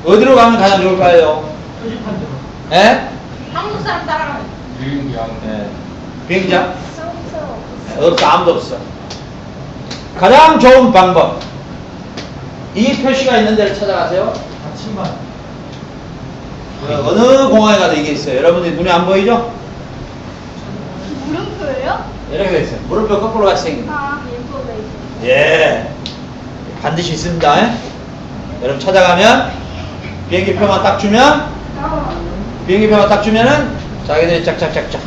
어디로 가면 가장 좋을까요? 표지판대로. 예? 한국 사람 따라가요. 예. 비행장? 없어, 아무도 없어. 가장 좋은 방법. 이 표시가 있는 데를 찾아가세요. 아침반. 어느 공항에 가도 이게 있어요. 여러분들 눈에 안 보이죠? 물음표예요? 이렇게 돼 있어요. 물음표 거꾸로 같이 생긴 거. 아, 인포메이션. 예. 반드시 있습니다. 예? 여러분 찾아가면 비행기 표만 딱 주면 비행기 표만 딱 주면은 자기들이 짝짝짝짝.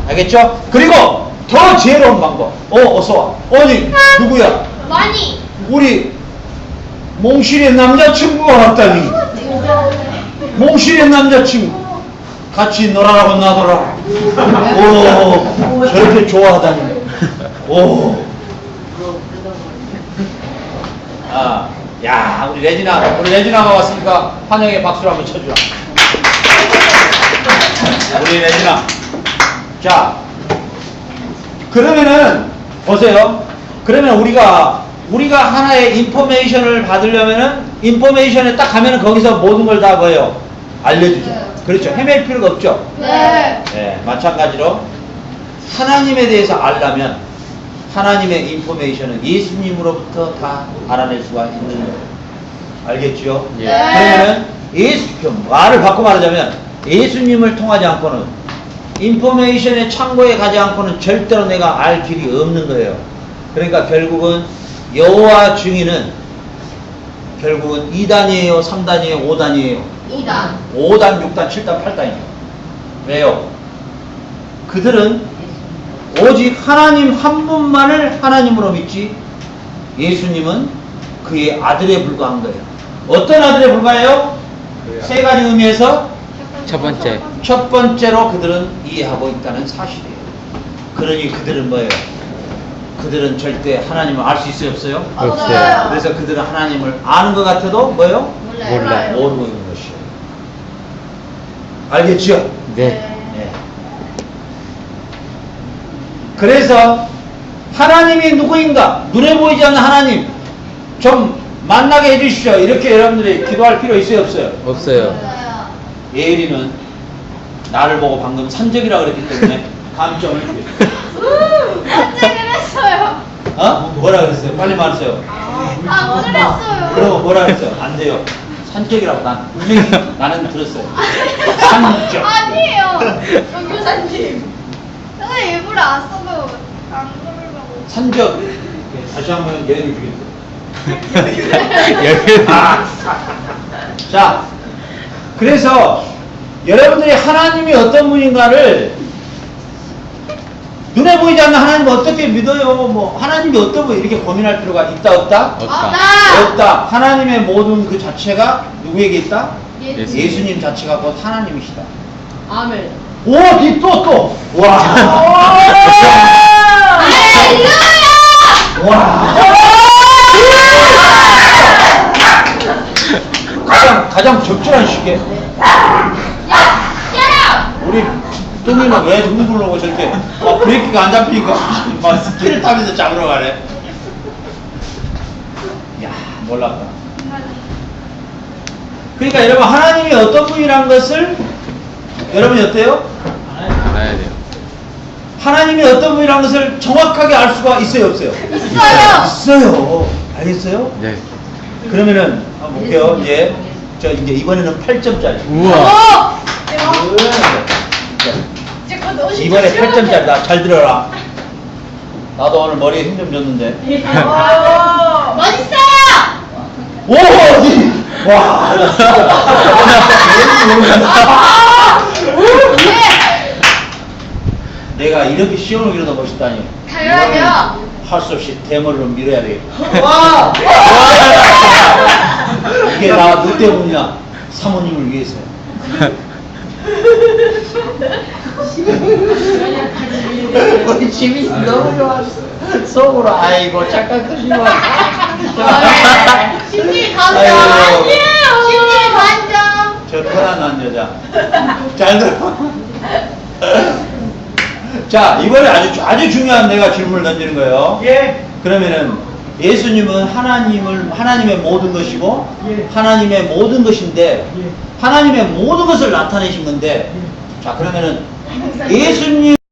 알겠죠? 그리고 더 지혜로운 방법. 어서 와. 아니 누구야? 많이. 우리 몽실의 남자친구가 왔다니. 몽실의 남자친구. 같이 놀아라고 놔둬라. 오, 저렇게 좋아하다니. 오. 아, 야, 우리 레지나가 왔으니까 환영의 박수를 한번 쳐주라. 우리 레지나. 자, 그러면은 보세요. 그러면 우리가 하나의 인포메이션을 받으려면은 인포메이션에 딱 가면은 거기서 모든 걸 다 뭐예요? 알려주죠. 네. 그렇죠. 헤맬 필요가 없죠. 네. 네, 마찬가지로 하나님에 대해서 알려면 하나님의 인포메이션은 예수님으로부터 다 알아낼 수가 있는 거예요. 알겠죠? 예. 그러면은 말을 바꿔 말하자면 예수님을 통하지 않고는 인포메이션의 창고에 가지 않고는 절대로 내가 알 길이 없는 거예요. 그러니까 결국은 여호와 증인은 결국은 2단이에요, 3단이에요, 5단이에요. 2단. 5단, 6단, 7단, 8단이에요. 왜요? 그들은 오직 하나님 한 분만을 하나님으로 믿지 예수님은 그의 아들에 불과한 거예요. 어떤 아들에 불과해요? 세 가지 의미에서 첫 번째. 첫 번째로 그들은 이해하고 있다는 사실이에요. 그러니 그들은 뭐예요? 그들은 절대 하나님을 알 수 있어요, 없어요? 없어요. 그래서 그들은 하나님을 아는 것 같아도 뭐예요? 몰라요. 모르고 있는 것이에요. 알겠죠? 네. 네. 그래서 하나님이 누구인가? 눈에 보이지 않는 하나님 좀 만나게 해주십시오. 이렇게 여러분들이 기도할 필요 있어요, 없어요? 없어요. 예일이는 나를 보고 방금 산적이라고 그랬기 때문에 감점을 주겠어요. 깜짝 놀랐어요. 어? 뭐라 그랬어요? 빨리 말하세요. 아, 놀랐어요. 그러고 뭐라 그랬어요? 안 돼요. 산적이라고 난 분명히 나는 들었어요. 산적. 아니에요. 정교사님. 저는 일부러 안 써도 안 그러려고. 산적. 다시 한번 예를 주겠어요. 여기. 자, 그래서 여러분들이 하나님이 어떤 분인가를 눈에 보이지 않는 하나님을 어떻게 믿어요? 뭐 하나님이 어떤 분 이렇게 고민할 필요가 있다 없다? 없다. 없다. 하나님의 모든 그 자체가 누구에게 있다? 예수님. 예수님 자체가 곧 하나님이시다. 아멘. 오, 또. 와. 할렐루야! 와. 가장 적절한 시기에 야! 우리 똥이는 왜 눈물로고 저렇게 브레이크가 안 잡히니까 막 스키를 타면서 잡으러 가네. 야, 몰랐다. 그러니까 여러분 하나님이 어떤 분이란 것을 여러분이 어때요? 알아야 돼요. 하나님이 어떤 분이란 것을 정확하게 알 수가 있어요, 없어요? 있어요. 있어요. 알겠어요? 네. 그러면은 한번 볼게요. 이제 이번에는 8점짜리. 우와. 이번에 8점짜리다. 잘 들어라. 나도 오늘 머리에 힘 좀 줬는데. 멋있어요. 오! 어디? 와, 나 진짜. 내가 이렇게 시원하게 이러다 멋있다니. 당연하죠. 할 수 없이 대머리로 밀어야 되겠다. 와! 이게 나 너 때문이야. 사모님을 위해서. 우리 집이 너무 좋았어. 속으로 아이고 착각하시고. 심리 감정. 아이고. 심리 감정. 저 편안한 여자. 잘 들어. 자, 이번에 아주 중요한 내가 질문을 던지는 거예요. 예. 그러면은 예수님은 하나님의 모든 것이고 예. 하나님의 모든 것인데 예. 하나님의 모든 것을 나타내신 건데 자 그러면은 예수님